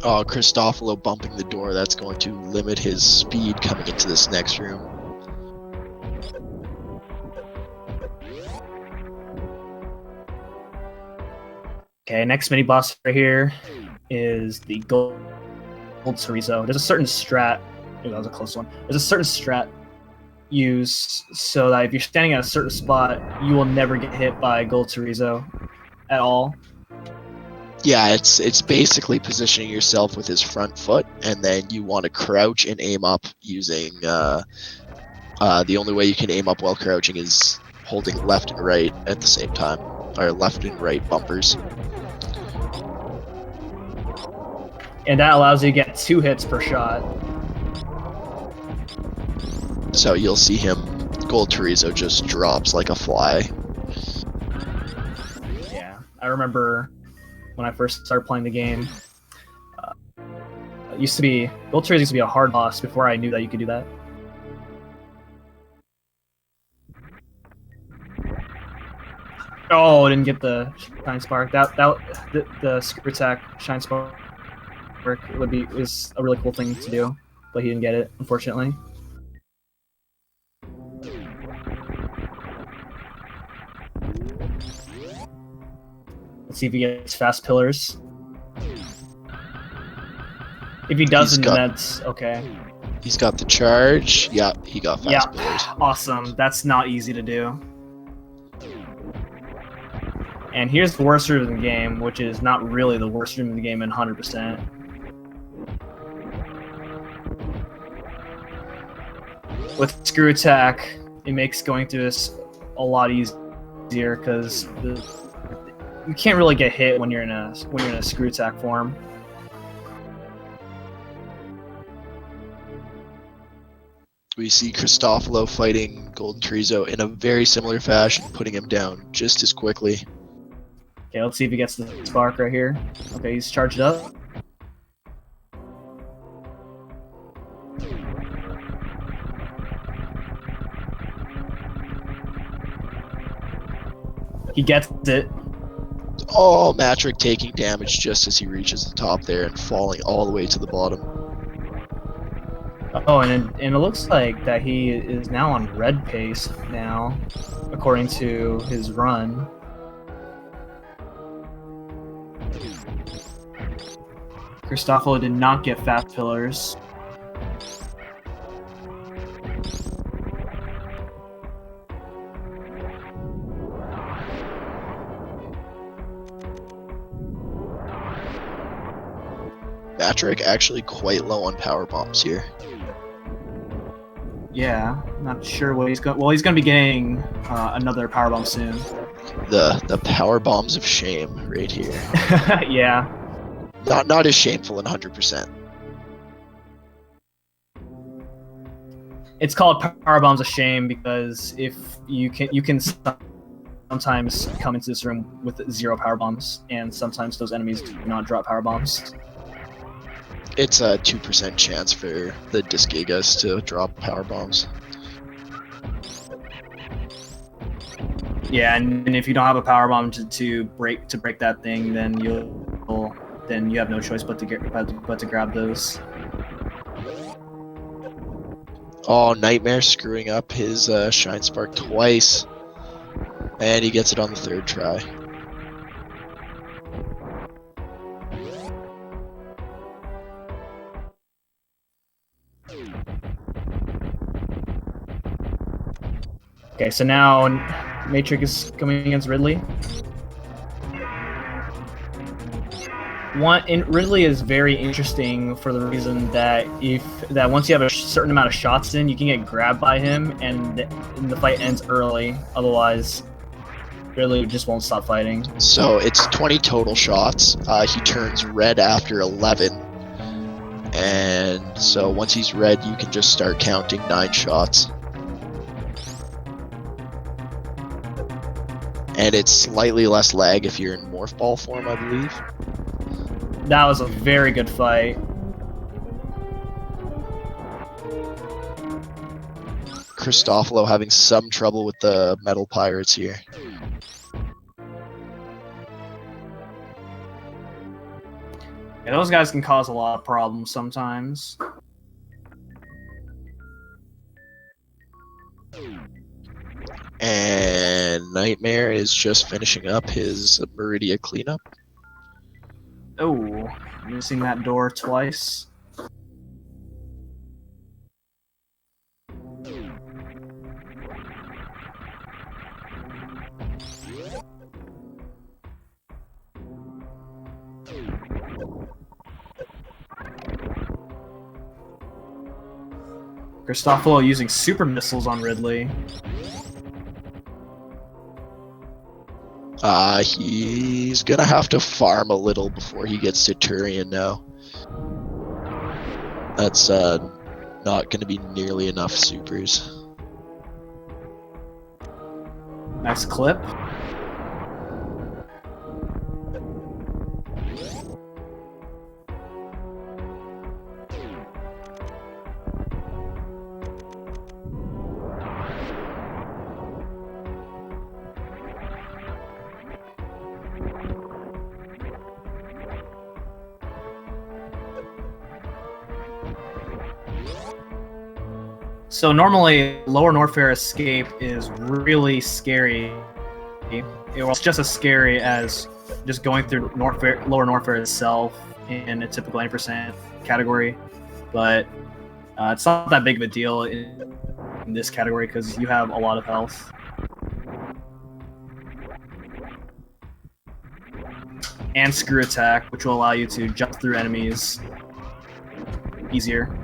Oh, KRISTOPHOLO bumping the door. That's going to limit his speed coming into this next room. Okay, next mini boss right here is the gold chorizo. There's a certain strat. Ooh, that was a close one. There's a certain strat used so that if you're standing at a certain spot, you will never get hit by gold chorizo at all. Yeah, it's basically positioning yourself with his front foot, and then you want to crouch and aim up using The only way you can aim up while crouching is holding left and right at the same time, or left and right bumpers. And that allows you to get 2 hits per shot. So you'll see him, Gold Chorizo just drops like a fly. Yeah, I remember when I first started playing the game. It used to be Gold Chorizo used to be a hard boss before I knew that you could do that. Oh, I didn't get the Shine Spark. The Screw Attack Shine Spark is a really cool thing to do, but he didn't get it, unfortunately. Let's see if he gets fast pillars. If he doesn't, that's okay. He's got the charge. Yeah, he got fast pillars. Awesome. That's not easy to do. And here's the worst room in the game, which is not really the worst room in the game in 100%. With Screw Attack, it makes going through this a lot easier because you can't really get hit when you're in a Screw Attack form. We see KRISTOPHOLO fighting Golden Chorizo in a very similar fashion, putting him down just as quickly. Okay, let's see if he gets the spark right here. Okay, he's charged up. He gets it. Oh, Matrick taking damage just as he reaches the top there and falling all the way to the bottom. Oh, and it looks like that he is now on red pace now, according to his run. KRISTOPHOLO did not get fast pillars. Matrick actually quite low on power bombs here. Yeah, not sure what he's going. Well, he's going to be getting another power bomb soon. The power bombs of shame right here. Yeah. Not as shameful in 100%. It's called power bombs of shame because if you can sometimes come into this room with 0 power bombs, and sometimes those enemies do not drop power bombs. It's a 2% chance for the Disgigas to drop power bombs. Yeah, and if you don't have a power bomb to break that thing, then you have no choice but to grab those. Oh, Nightmare screwing up his Shine Spark twice, and he gets it on the 3rd try. Okay, so now Matrix is coming against Ridley. Ridley is very interesting for the reason that once you have a certain amount of shots in, you can get grabbed by him, and the fight ends early. Otherwise, Ridley just won't stop fighting. So it's 20 total shots. He turns red after 11, and so once he's red, you can just start counting 9 shots. And it's slightly less lag if you're in Morph Ball form, I believe. That was a very good fight. KRISTOPHOLO having some trouble with the Metal Pirates here. Yeah, those guys can cause a lot of problems sometimes. And Nightmare is just finishing up his Meridia cleanup. Oh, missing that door twice. KRISTOPHOLO using super missiles on Ridley. He's gonna have to farm a little before he gets to Turian now. That's not gonna be nearly enough supers. Nice clip. So normally, Lower Norfair Escape is really scary. It's just as scary as just going through Lower Norfair itself in a typical 90% category, but it's not that big of a deal in this category because you have a lot of health. And Screw Attack, which will allow you to jump through enemies easier.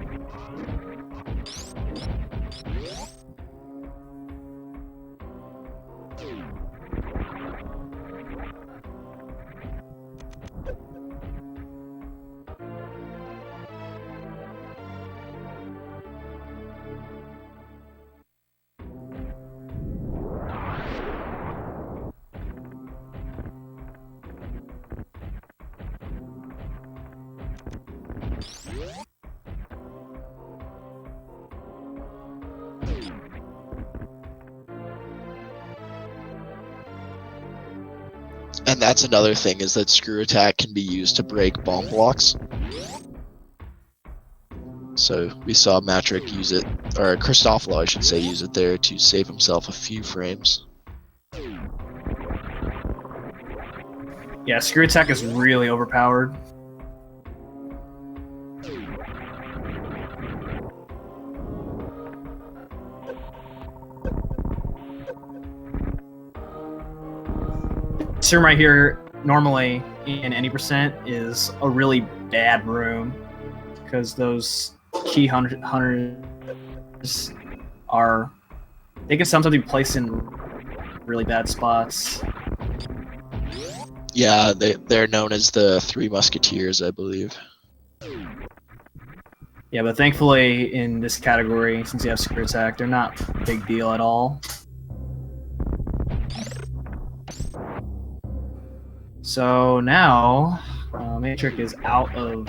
And that's another thing, is that Screw Attack can be used to break bomb blocks. So we saw Matrick use it, or KRISTOPHOLO I should say, use it there to save himself a few frames. Yeah, Screw Attack is really overpowered. This room right here, normally in any percent, is a really bad room because those key hunters are, they can sometimes be placed in really bad spots. Yeah, they're known as the Three Musketeers, I believe. Yeah, but thankfully in this category, since you have Screw Attack, they're not a big deal at all. So now, Matrick is out of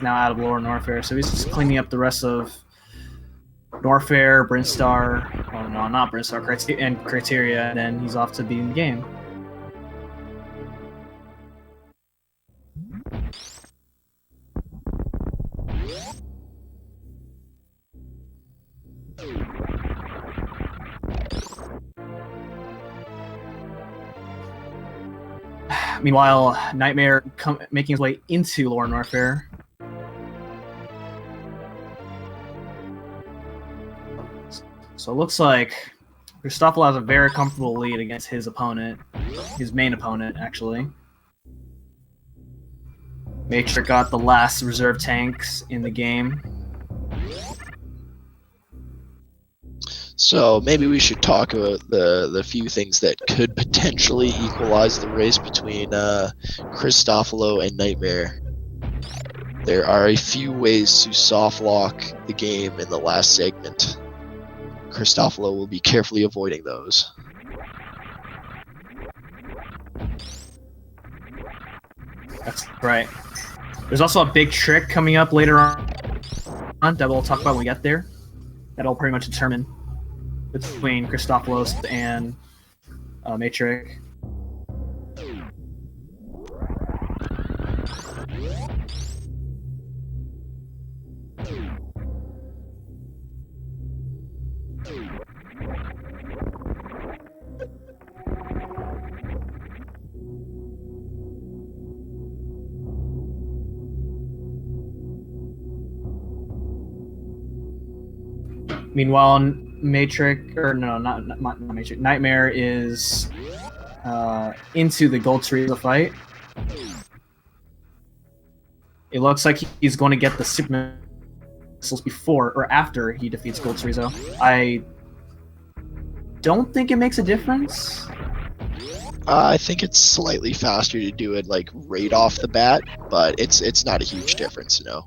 now out of Lower Norfair, so he's just cleaning up the rest of Norfair, Brinstar, oh no, not Brinstar, and Criteria, and then he's off to beating the game. Meanwhile, Nightmare making his way into Lower Norfair. So it looks like KRISTOPHOLO has a very comfortable lead against his opponent, his main opponent, actually. Matrick got the last reserve tanks in the game. So maybe we should talk about the few things that could potentially equalize the race between KRISTOPHOLO and Nightmare. There are a few ways to soft lock the game in the last segment. KRISTOPHOLO will be carefully avoiding those. That's right. There's also a big trick coming up later on that we'll talk about when we get there. That'll pretty much determine between KRISTOPHOLO and Matrick. Meanwhile, Matrick, or no, not Matrick, Nightmare is into the gold tree of the fight. It looks like he's going to get the super missiles before or after he defeats Gold Chorizo. I don't think it makes a difference. I think it's slightly faster to do it like right off the bat, but it's not a huge difference, you know.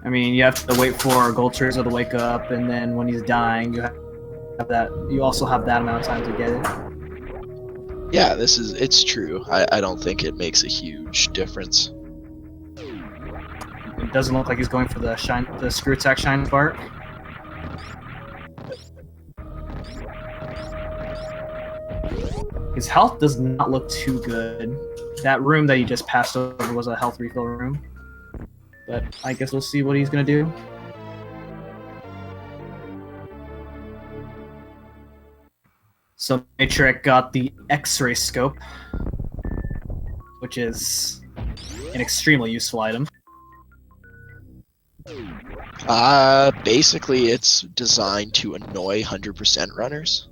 I mean, you have to wait for Gold Chorizo to wake up, and then when he's dying, you have that. You also have that amount of time to get it. Yeah, it's true. I don't think it makes a huge difference. It doesn't look like he's going for the screw attack shine spark. His health does not look too good. That room that you just passed over was a health refill room. But I guess we'll see what he's gonna do. So Matrix got the X-ray scope, which is an extremely useful item. Basically, it's designed to annoy 100% runners.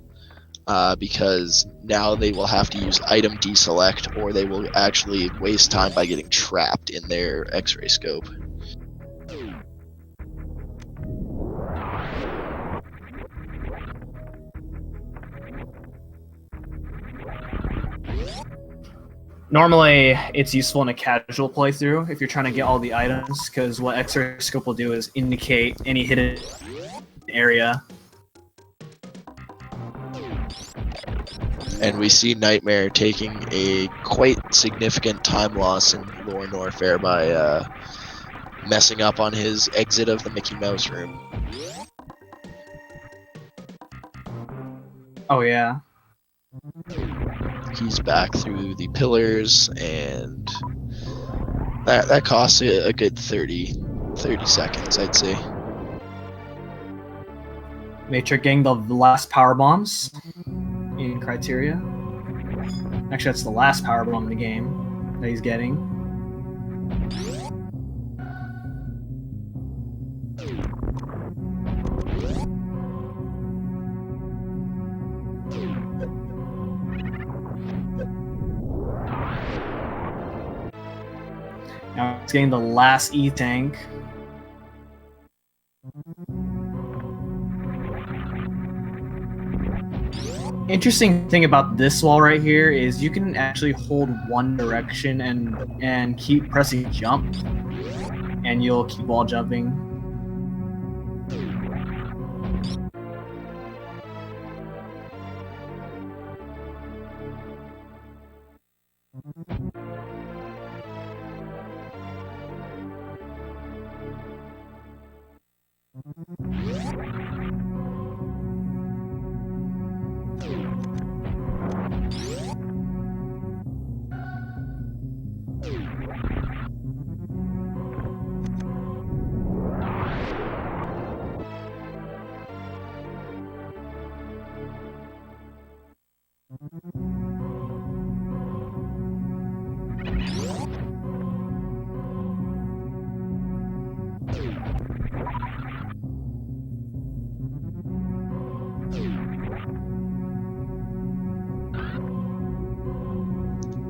Because now they will have to use item deselect, or they will actually waste time by getting trapped in their X-ray scope. Normally, it's useful in a casual playthrough if you're trying to get all the items, because what X-ray scope will do is indicate any hidden area. And we see Nightmare taking a quite significant time loss in Lore Norfair by messing up on his exit of the Mickey Mouse room. Oh yeah. He's back through the pillars, and that costs a good 30 seconds, I'd say. Matrix getting the last power bombs in Criteria. Actually, that's the last power bomb in the game that he's getting. Now he's getting the last E-Tank. Interesting thing about this wall right here is you can actually hold one direction and keep pressing jump, and you'll keep wall jumping.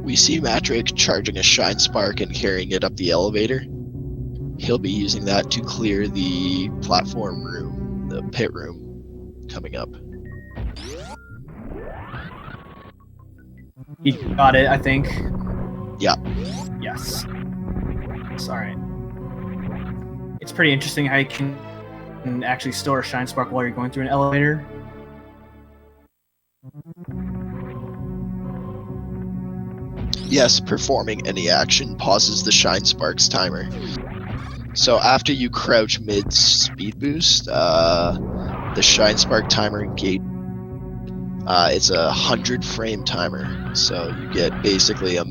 We see Matrix charging a Shine Spark and carrying it up the elevator. He'll be using that to clear the platform room, the pit room, coming up. He got it, I think. Yeah. Yes. Sorry. It's pretty interesting how you can actually store a Shine Spark while you're going through an elevator. Yes, performing any action pauses the Shine Sparks timer. So after you crouch mid speed boost, the Shine Spark timer gate, it's a 100 frame timer. So you get basically a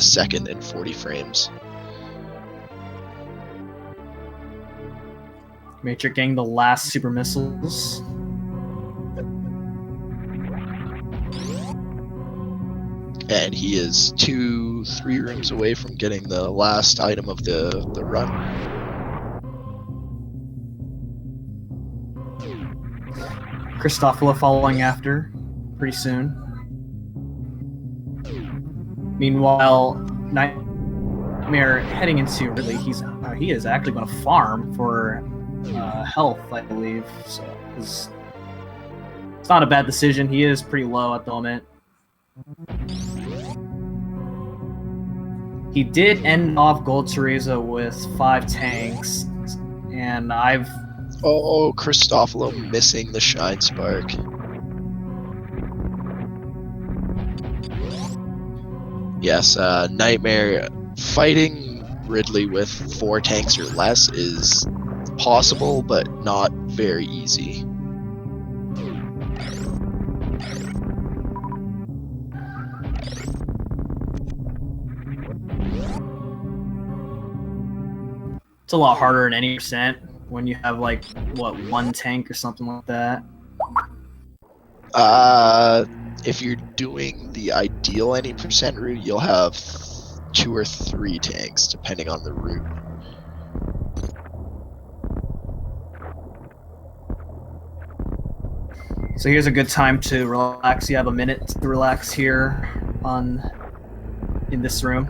second and 40 frames. Matrix getting the last super missiles. And he is 2-3 rooms away from getting the last item of the run. KRISTOPHOLO following after pretty soon. Meanwhile, Nightmare heading into Ridley, he is actually going to farm for health, I believe. So it's not a bad decision. He is pretty low at the moment. He did end off Gold Teresa with 5 tanks, and I've... Oh, KRISTOPHOLO missing the Shine Spark. Yes, Nightmare fighting Ridley with 4 tanks or less is possible, but not very easy. It's a lot harder in any percent when you have like, what, 1 tank or something like that. If you're doing the ideal any percent route, you'll have 2 or 3 tanks depending on the route. So here's a good time to relax. You have a minute to relax here in this room.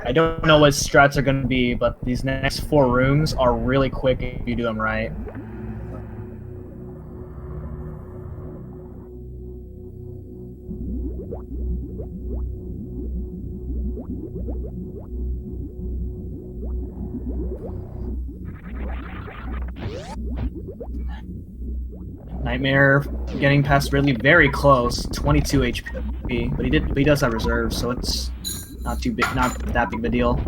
I don't know what strats are going to be, but these next 4 rooms are really quick if you do them right. Nightmare getting past Ridley very close, 22 HP, but he does have reserves, so it's not that big of a deal.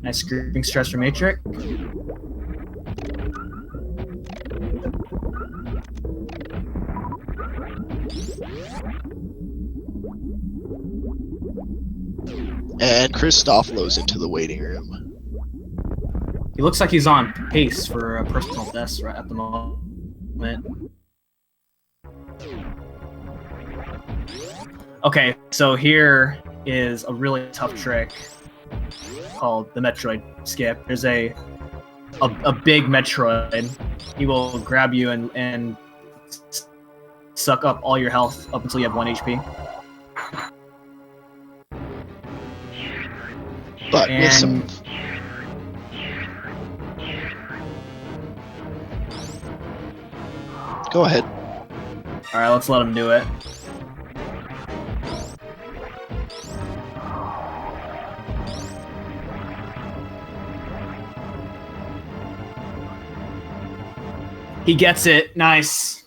Nice grouping stress for Matrix. And KRISTOPHOLO's into the waiting room. He looks like he's on pace for a personal best right at the moment. Okay, so here is a really tough trick called the Metroid skip. There's a big Metroid. He will grab you and suck up all your health up until you have 1 HP. But with some... Go ahead. Alright, let's let him do it. He gets it. Nice.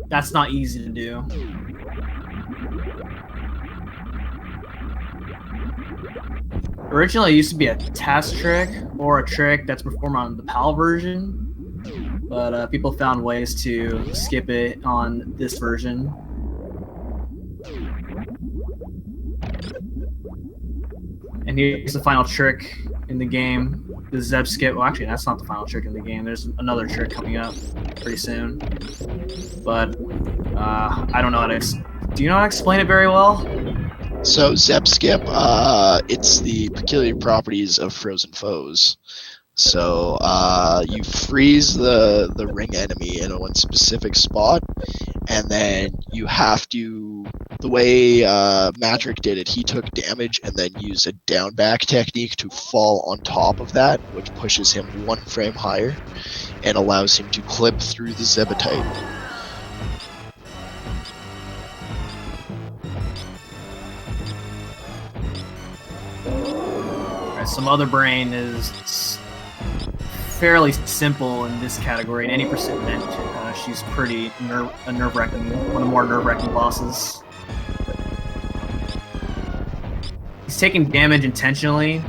That's not easy to do. Originally, it used to be a task trick or a trick that's performed on the PAL version, but people found ways to skip it on this version. And here's the final trick in the game, the Zeb skip. Well, actually, that's not the final trick in the game. There's another trick coming up pretty soon. But I don't know how to... Do you know how to explain it very well? So Zeb skip, it's the peculiar properties of frozen foes. So you freeze the ring enemy in one specific spot, and then you have to, the way Matrick did it, he took damage and then used a down back technique to fall on top of that, which pushes him 1 frame higher and allows him to clip through the Zebitite. Some other brain is fairly simple in this category. In any percent, she's pretty nerve-wracking, one of the more nerve-wracking bosses. He's taking damage intentionally.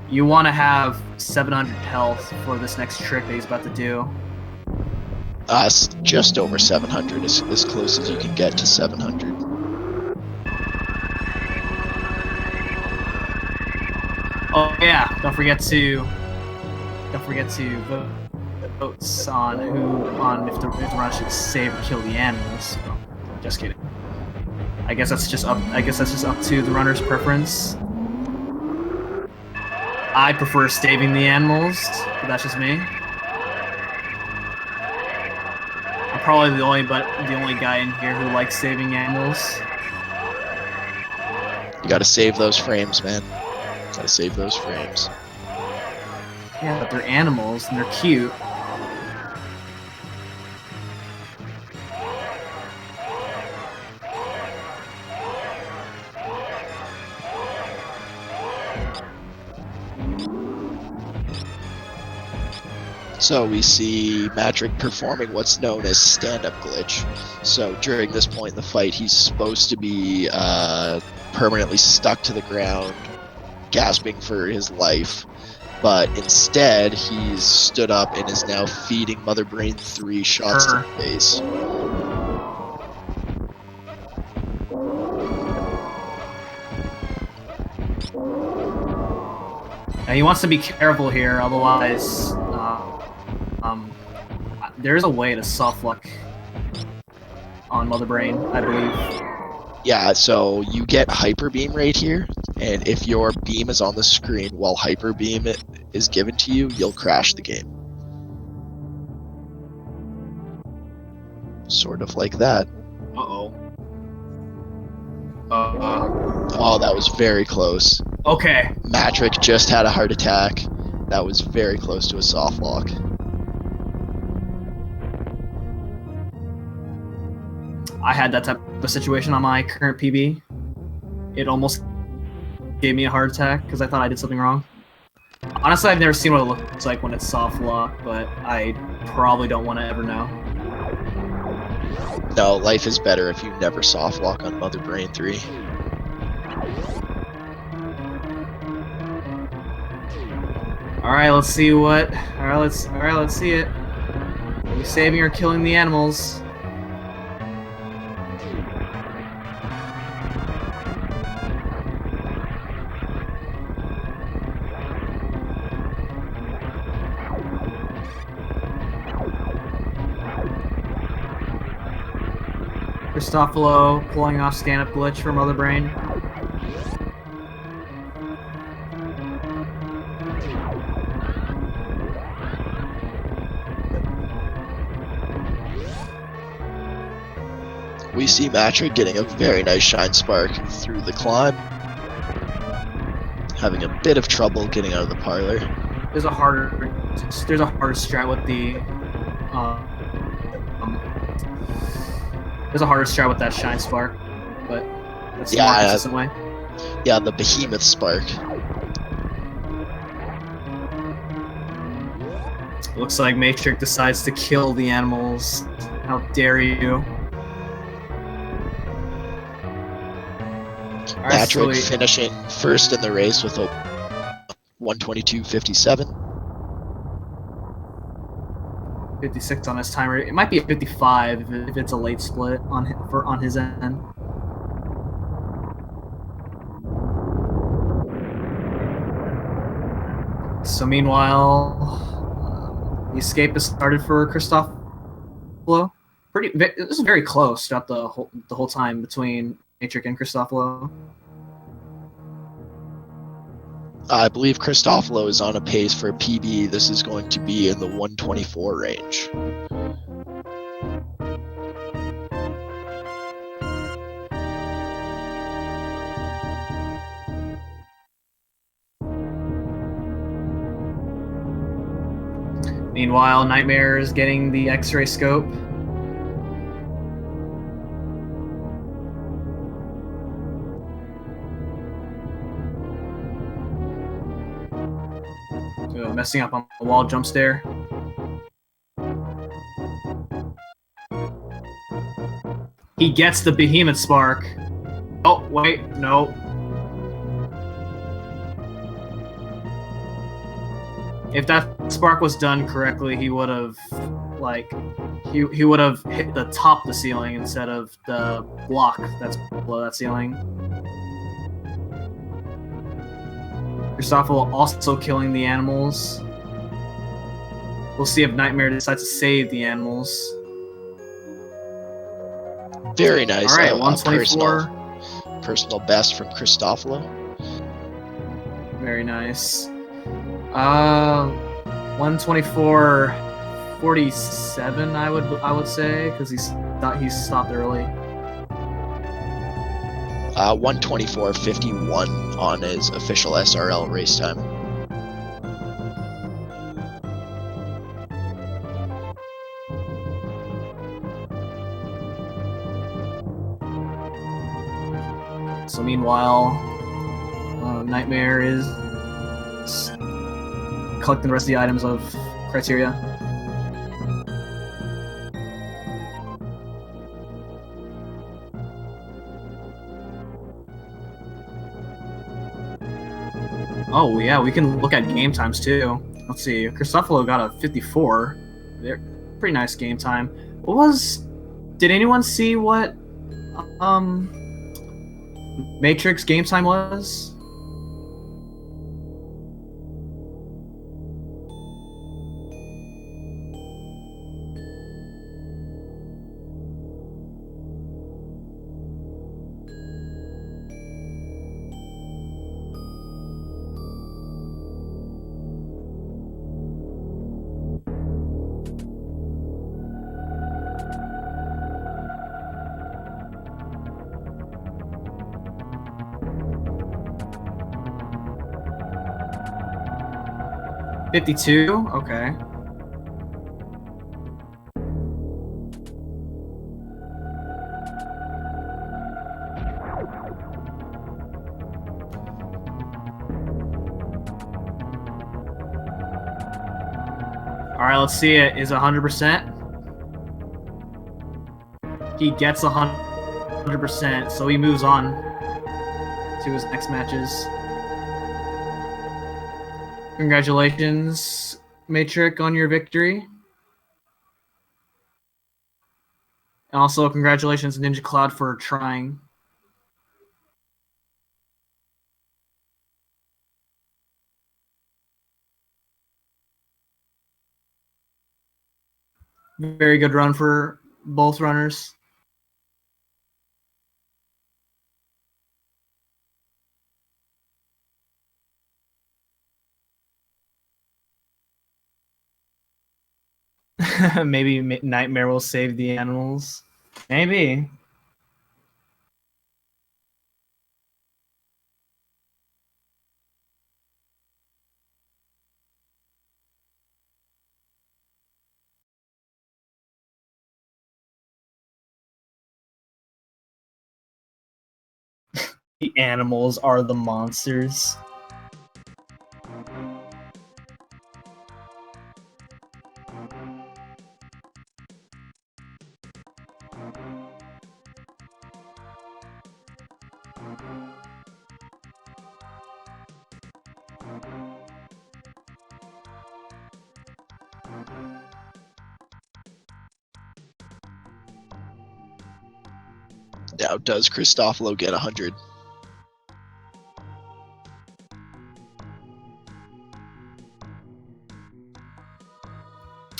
You want to have 700 health for this next trick that he's about to do. Just over 700, as close as you can get to 700. Oh yeah, don't forget to vote on if the runner should save or kill the animals. Oh, just kidding. I guess that's just up to the runner's preference. I prefer saving the animals, but that's just me. I'm probably the only guy in here who likes saving animals. You gotta save those frames, man. Gotta save those frames. Yeah, but they're animals and they're cute. So we see Matrick performing what's known as stand-up glitch. So during this point in the fight, he's supposed to be permanently stuck to the ground, gasping for his life. But instead, he's stood up and is now feeding Mother Brain 3 shots to the face. Now he wants to be careful here, otherwise, there's a way to soft lock on Mother Brain, I believe. Yeah, so you get Hyper Beam right here, and if your beam is on the screen while Hyper Beam is given to you, you'll crash the game. Sort of like that. Uh-oh. Oh, that was very close. Okay. Matrick just had a heart attack. That was very close to a soft lock. I had that type of situation on my current PB. It almost gave me a heart attack because I thought I did something wrong. Honestly, I've never seen what it looks like when it's soft lock, but I probably don't want to ever know. No, life is better if you never soft lock on Mother Brain 3. Alright, let's see what. Alright, let's see it. Are we saving or killing the animals? KRISTOPHOLO pulling off stand-up glitch for Mother Brain. We see Matrick getting a very nice shine spark through the climb. Having a bit of trouble getting out of the parlor. There's a harder strat with the there's a harder strat with that shine spark, but that's the more consistent way. Yeah, the behemoth spark. Looks like Matrix decides to kill the animals. How dare you? Matrick finishing first in the race with a 122.57. 56 on his timer. It might be a 55 if it's a late split on his end. So meanwhile, the escape has started for KRISTOPHOLO. This is very close throughout the whole time between Matrix and KRISTOPHOLO. I believe KRISTOPHOLO is on a pace for a PB. This is going to be in the 124 range. Meanwhile, Nightmare is getting the X-ray scope. Messing up on the wall jump stair. He gets the behemoth spark. Oh, wait, no. If that spark was done correctly, he would have, like he would have hit the top of the ceiling instead of the block that's below that ceiling. KRISTOPHOLO also killing the animals. We'll see if Nightmare decides to save the animals. Very nice. All right, A 124. personal best from KRISTOPHOLO. Very nice. 124.47, I would say, because he stopped early. 124.51 on his official SRL race time. So meanwhile, Nightmare is collecting the rest of the items of criteria. Oh yeah, we can look at game times too. Let's see, KRISTOPHOLO got a 54. They're pretty nice game time. Did anyone see what Matrix game time was? $52? Okay. Alright, let's see it. Is 100%? He gets 100%, so he moves on to his next matches. Congratulations, Matrix, on your victory. And also, congratulations, Ninja Cloud, for trying. Very good run for both runners. Maybe Nightmare will save the animals. Maybe. The animals are the monsters. Now, does KRISTOPHOLO get 100?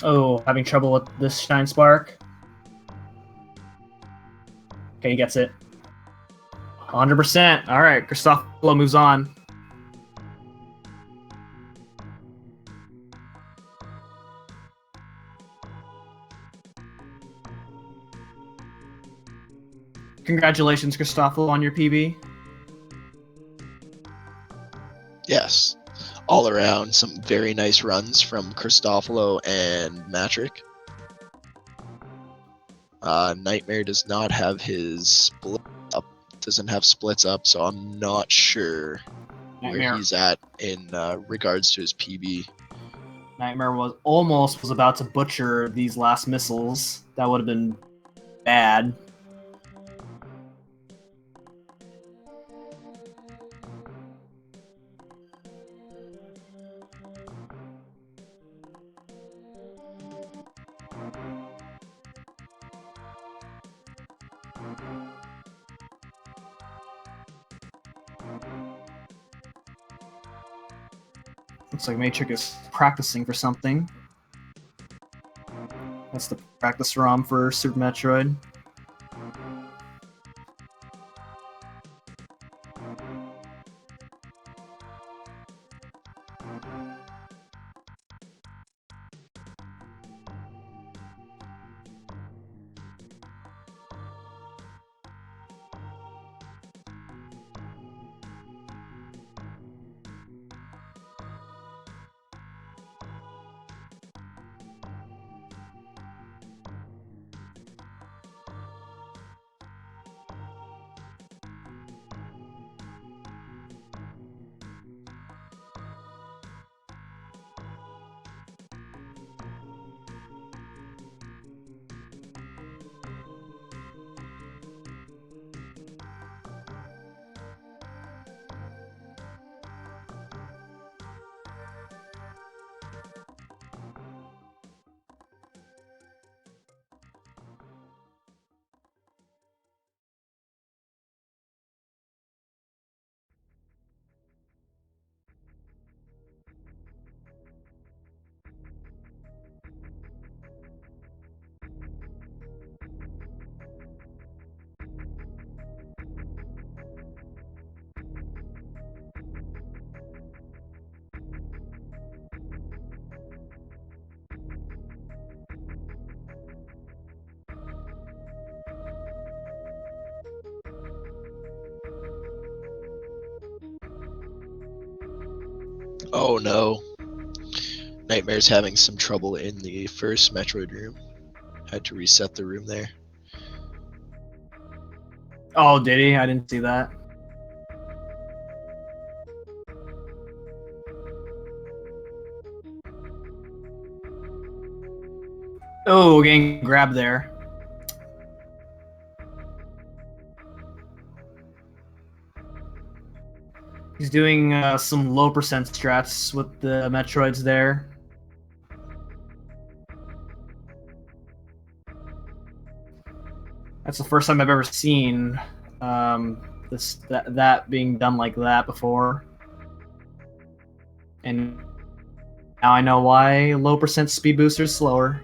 Oh, having trouble with this Shine Spark. Okay, he gets it. 100%. All right, KRISTOPHOLO moves on. Congratulations, KRISTOPHOLO, on your PB. Yes. All around, some very nice runs from KRISTOPHOLO and Matrick. Nightmare does not have his split up, doesn't have splits up, so I'm not sure where he's at in regards to his PB. Nightmare was about to butcher these last missiles. That would have been bad. Looks like Matrix is practicing for something. That's the practice ROM for Super Metroid. Oh no. Nightmare's having some trouble in the first Metroid room. Had to reset the room there. Oh, did he? I didn't see that. Oh, getting grabbed there. He's doing some low percent strats with the Metroids there. That's the first time I've ever seen that being done like that before. And now I know why low percent speed booster is slower.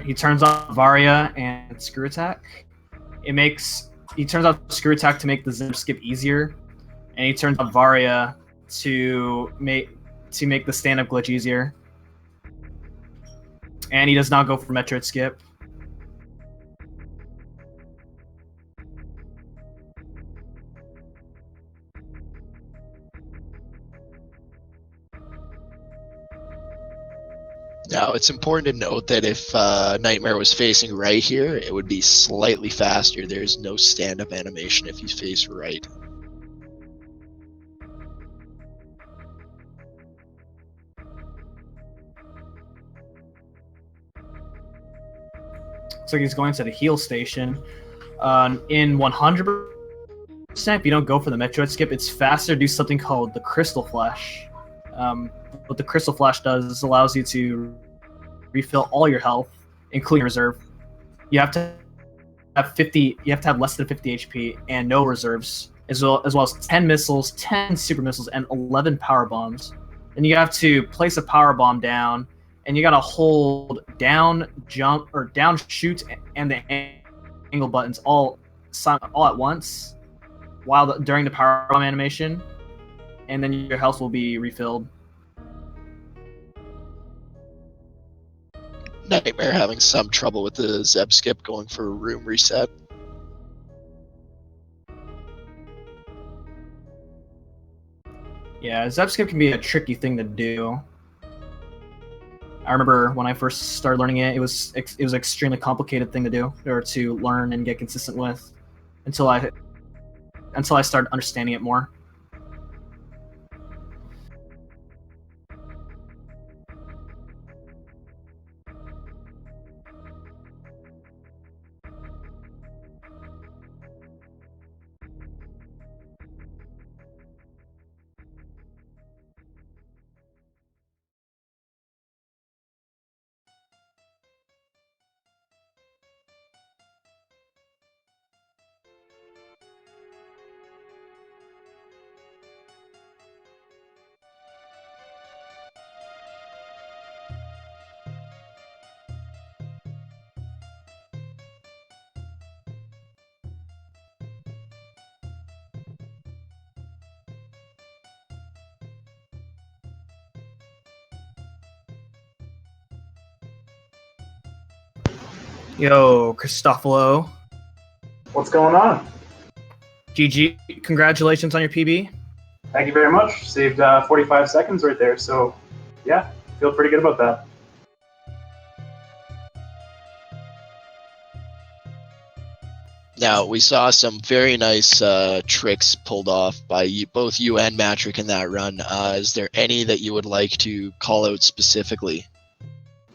He turns off Varia and Screw Attack. He turns off Screw Attack to make the zip skip easier, and he turns off Varia to make the stand-up glitch easier. And he does not go for Metroid skip. Now, it's important to note that if Nightmare was facing right here, it would be slightly faster. There's no stand-up animation if you face right. So he's going to the heal station. In 100%, if you don't go for the Metroid skip, it's faster to do something called the Crystal Flash. What the Crystal Flash does is allows you to refill all your health, including reserve. You have to have 50. You have to have less than 50 HP and no reserves, as well as 10 missiles, 10 super missiles, and 11 power bombs. And you have to place a power bomb down, and you gotta hold down, jump, or down, shoot, and the angle buttons all at once, during the power bomb animation, and then your health will be refilled. Nightmare having some trouble with the Zeb skip going for a room reset. Yeah, Zeb skip can be a tricky thing to do. I remember when I first started learning it, it was an extremely complicated thing to do, or to learn and get consistent with, until I started understanding it more. Yo, KRISTOPHOLO. What's going on? GG, congratulations on your PB. Thank you very much. Saved 45 seconds right there. So, yeah, feel pretty good about that. Now, we saw some very nice tricks pulled off by both you and Matrick in that run. Is there any that you would like to call out specifically?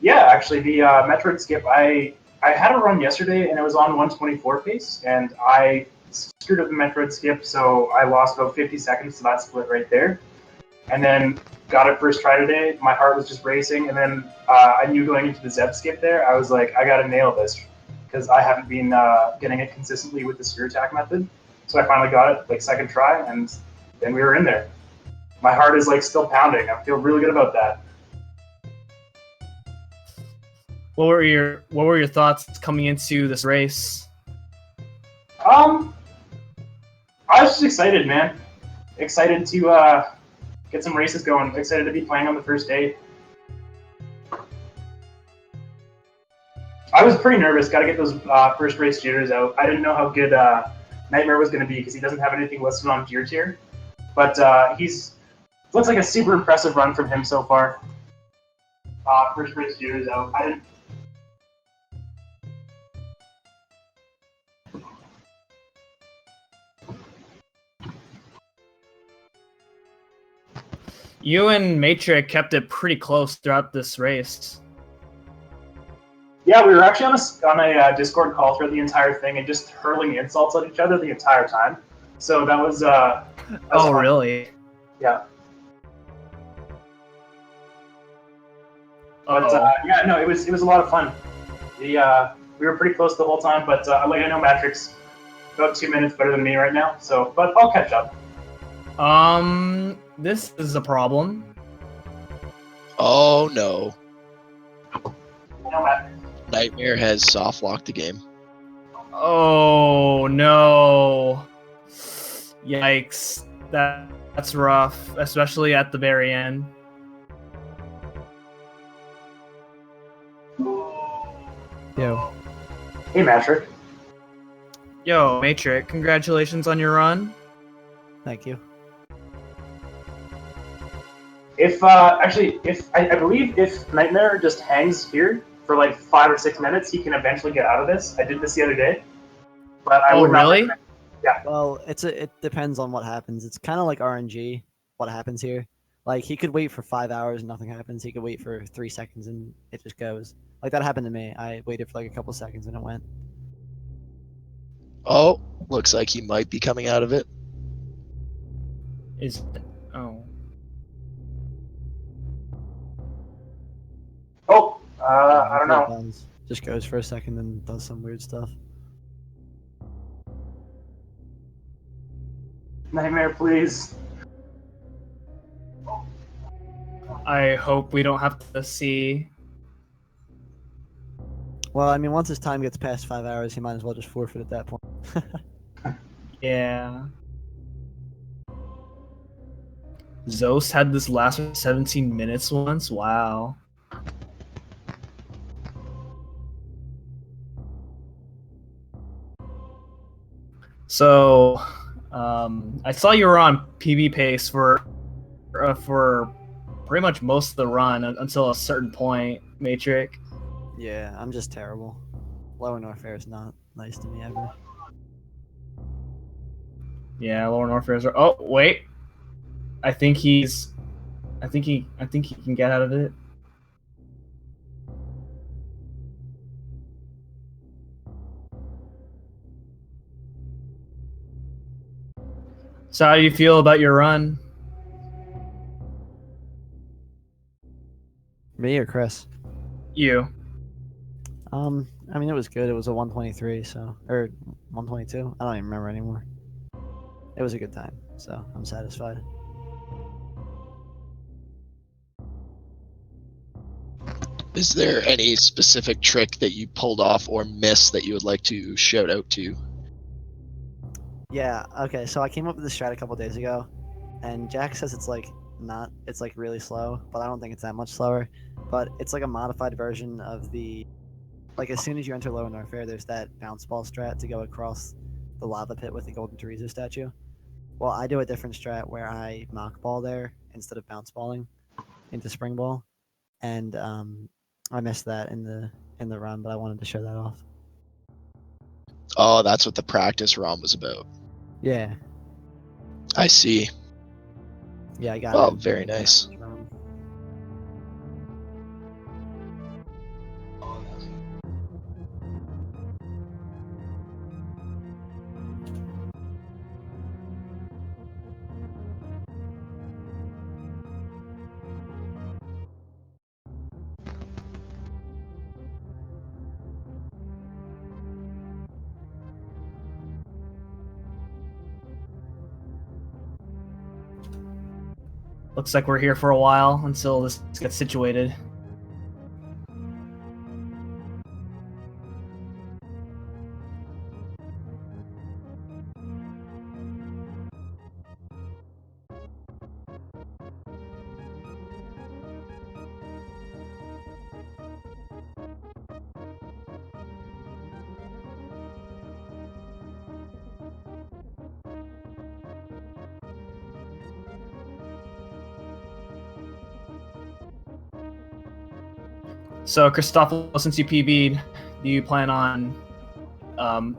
Yeah, actually, the Metroid skip, I had a run yesterday, and it was on 124 pace, and I screwed up the Metroid skip, so I lost about 50 seconds to that split right there. And then got it first try today. My heart was just racing, and then I knew going into the Zeb skip there, I was like, I gotta nail this, because I haven't been getting it consistently with the spear attack method. So I finally got it, like, second try, and then we were in there. My heart is, like, still pounding. I feel really good about that. What were your thoughts coming into this race? I was just excited, man. Excited to get some races going. Excited to be playing on the first day. I was pretty nervous. Got to get those first race jitters out. I didn't know how good Nightmare was going to be because he doesn't have anything listed on gear tier. But looks like a super impressive run from him so far. First race jitters out. I didn't. You and Matrix kept it pretty close throughout this race. Yeah, we were actually on a Discord call throughout the entire thing and just hurling insults at each other the entire time. So that was. That was oh, fun. really? Yeah. But yeah, no, it was a lot of fun. We were pretty close the whole time, but like I know Matrix about 2 minutes better than me right now, so but I'll catch up. This is a problem. Oh no. No, Matt. Nightmare has soft locked the game. Oh no. Yikes. That's rough, especially at the very end. Yo. Hey, Matrick. Yo, Matrix, congratulations on your run. Thank you. If I believe if Nightmare just hangs here for like 5 or 6 minutes, he can eventually get out of this. I did this the other day, but I would not. Really? Yeah. Well, it depends on what happens. It's kind of like RNG. What happens here? Like he could wait for 5 hours and nothing happens. He could wait for 3 seconds and it just goes. Like that happened to me. I waited for like a couple seconds and it went. Oh, looks like he might be coming out of it. Oh. Oh, I don't know. Bounds. Just goes for a second and does some weird stuff. Nightmare, please. I hope we don't have to see. Well, I mean, once his time gets past 5 hours, he might as well just forfeit at that point. Yeah. Zos had this last 17 minutes once. Wow. So, I saw you were on PB pace for pretty much most of the run until a certain point, Matrix. Yeah, I'm just terrible. Lower Norfair is not nice to me ever. Yeah, Lower Norfair is. Oh wait, I think he can get out of it. So how do you feel about your run? Me or Chris? You. I mean, it was good. It was a 123, so or 122. I don't even remember anymore. It was a good time, so I'm satisfied. Is there any specific trick that you pulled off or missed that you would like to shout out to? Yeah. Okay. So I came up with this strat a couple days ago, and Jack says it's like it's like really slow, but I don't think it's that much slower. But it's like a modified version of the like as soon as you enter Lower North Fair, there's that bounce ball strat to go across the lava pit with the Golden Teresa statue. Well, I do a different strat where I mock ball there instead of bounce balling into spring ball, and I missed that in the run, but I wanted to show that off. Oh, that's what the practice ROM was about. Yeah, I see. yeah, I got Oh, it. very nice. Looks like we're here for a while until this gets situated. So, KRISTOPHOLO, since you PB'd, do you plan on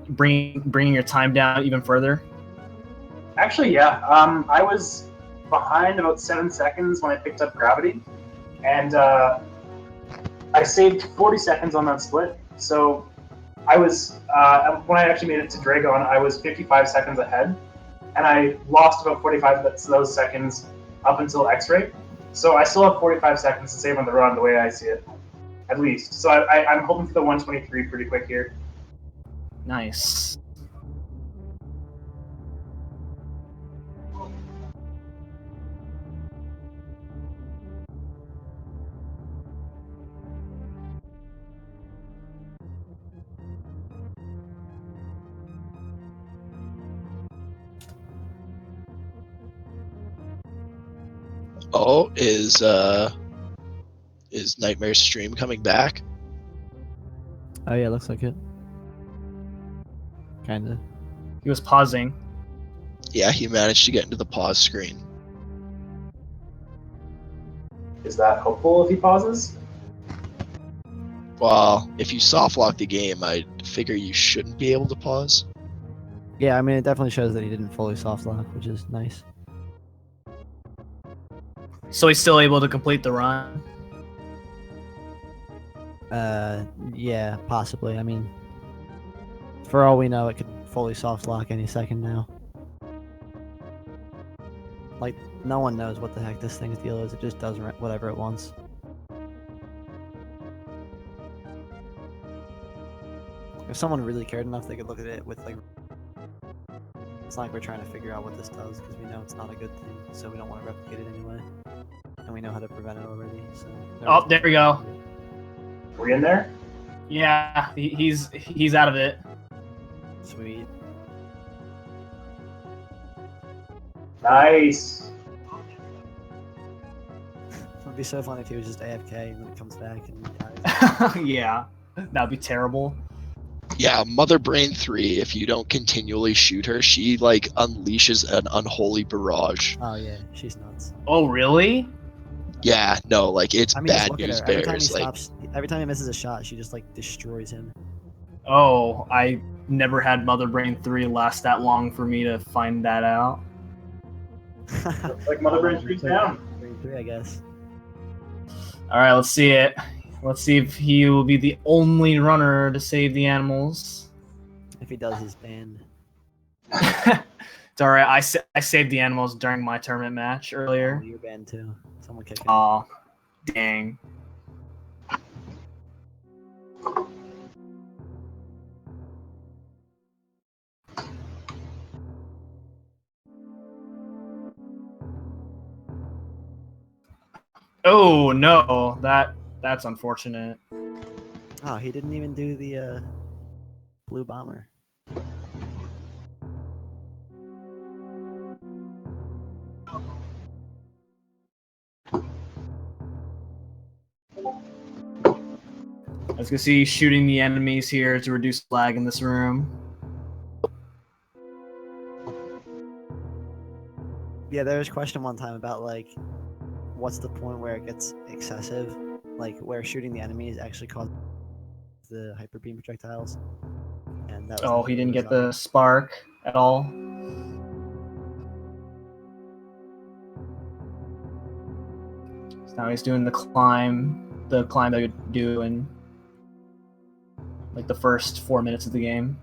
bringing your time down even further? Actually, yeah. I was behind about 7 seconds when I picked up gravity, and I saved 40 seconds on that split. So I was when I actually made it to Dragon, I was 55 seconds ahead, and I lost about 45 of those seconds up until X-ray. So I still have 45 seconds to save on the run, the way I see it, at least. So I'm hoping for the 123 pretty quick here. Nice. Oh, is Nightmare's stream coming back? Oh yeah, looks like it. Kinda. He was pausing. Yeah, he managed to get into the pause screen. Is that hopeful if he pauses? Well, if you soft lock the game, I figure you shouldn't be able to pause. Yeah, I mean it definitely shows that he didn't fully soft lock, which is nice. So he's still able to complete the run. Yeah, possibly. I mean, for all we know, it could fully soft lock any second now. Like, no one knows what the heck this thing's deal is. It just does whatever it wants. If someone really cared enough, they could look at it with, like... It's not like we're trying to figure out what this does, because we know it's not a good thing, so we don't want to replicate it anyway. And we know how to prevent it already, so... Oh, there we go. Are we in there? Yeah, he's out of it. Sweet. Nice. It would be so funny if he was just AFK and then it comes back and he dies. Yeah, that'd be terrible. Yeah, Mother Brain 3, if you don't continually shoot her, she, like, unleashes an unholy barrage. Oh yeah, she's nuts. Oh, really? Yeah, no, like, it's I mean, just bad look at news her. Every time he bears. Like, stops, every time he misses a shot, she just, like, destroys him. Oh, I never had Mother Brain 3 last that long for me to find that out. Like Mother Brain 3's down. Brain 3, I guess. Alright, let's see it. Let's see if he will be the only runner to save the animals. If he does, he's banned. It's alright, I saved the animals during my tournament match Oh, earlier. you're banned too. Someone kick him. Aw, dang. Oh no, that's unfortunate. Oh, he didn't even do the blue bomber. As you can see, shooting the enemies here to reduce lag in this room. Yeah, there was a question one time about like, what's the point where it gets excessive, like where shooting the enemies actually causes the hyper beam projectiles. And that was Oh, he didn't get the spark at all. So now he's doing the climb that you do in like the first 4 minutes of the game.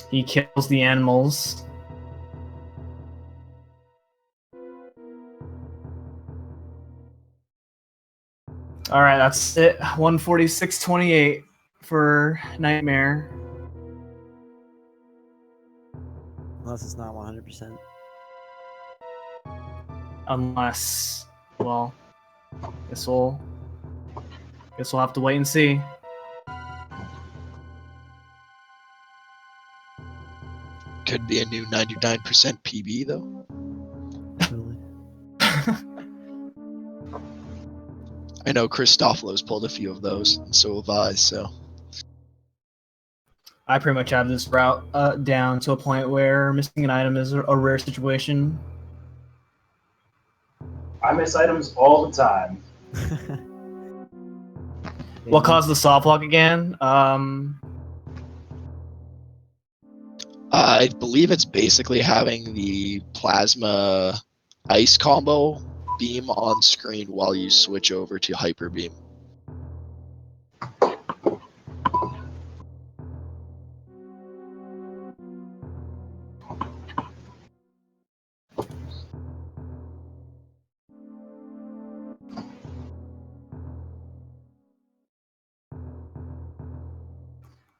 He kills the animals. All right, that's it. 146.28 for Nightmare. Unless it's not 100%. Unless, well, guess we'll have to wait and see. Could be a new 99% PB though. Really. I know KRISTOPHOLO's pulled a few of those, and so have I. So I pretty much have this route down to a point where missing an item is a rare situation. I miss items all the time. What caused the soft lock again? I believe it's basically having the plasma ice combo beam on screen while you switch over to hyper beam.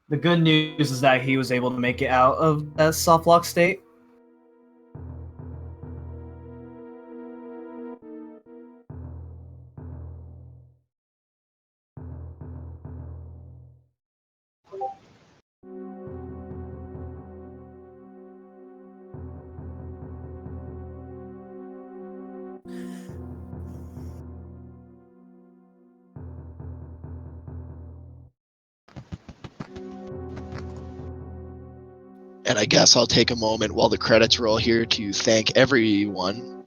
The good news is that he was able to make it out of that soft lock state. And I guess I'll take a moment while the credits roll here to thank everyone.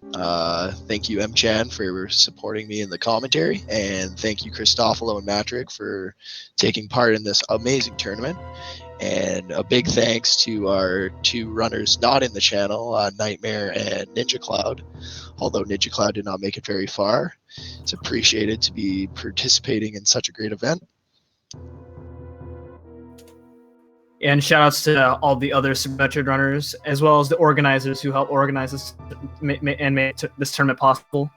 Thank you, M-Chan, for supporting me in the commentary. And thank you, KRISTOPHOLO and Matrick, for taking part in this amazing tournament. And a big thanks to our two runners not in the channel, Nightmare and Ninja Cloud. Although Ninja Cloud did not make it very far, it's appreciated to be participating in such a great event. And shoutouts to all the other Super Metroid runners, as well as the organizers who helped organize this and make this tournament possible.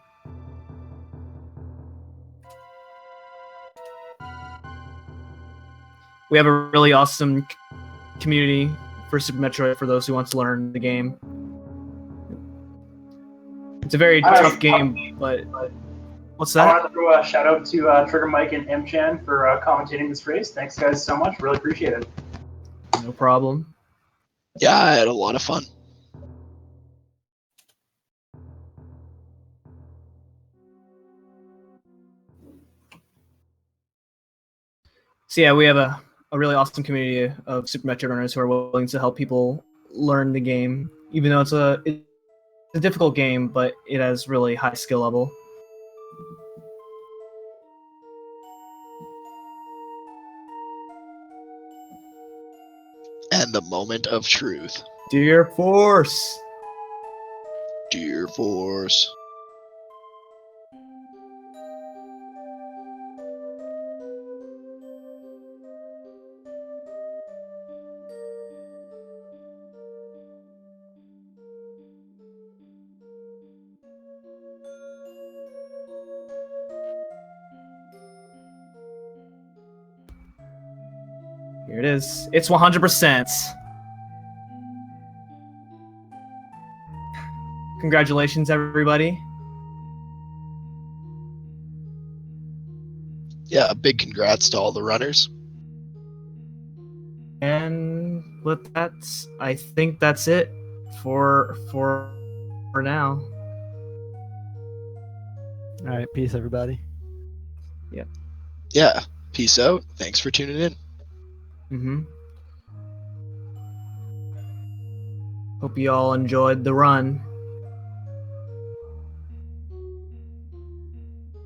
We have a really awesome community for Super Metroid for those who want to learn the game. It's a very tough game, but what's I that? want to throw a shout out to Trigger Mike and M-Chan for commentating this race. Thanks, guys, so much. Really appreciate it. No problem. Yeah, I had a lot of fun. So yeah, we have a really awesome community of Super Metroid runners who are willing to help people learn the game, even though it's a difficult game, but it has really high skill level. And the moment of truth. Dear Force! Dear Force. Here it is. It's 100%. Congratulations, everybody. Yeah, a big congrats to all the runners. And with that, I think that's it for now. All right, peace, everybody. Yeah, peace out. Thanks for tuning in. Mm-hmm. Hope you all enjoyed the run.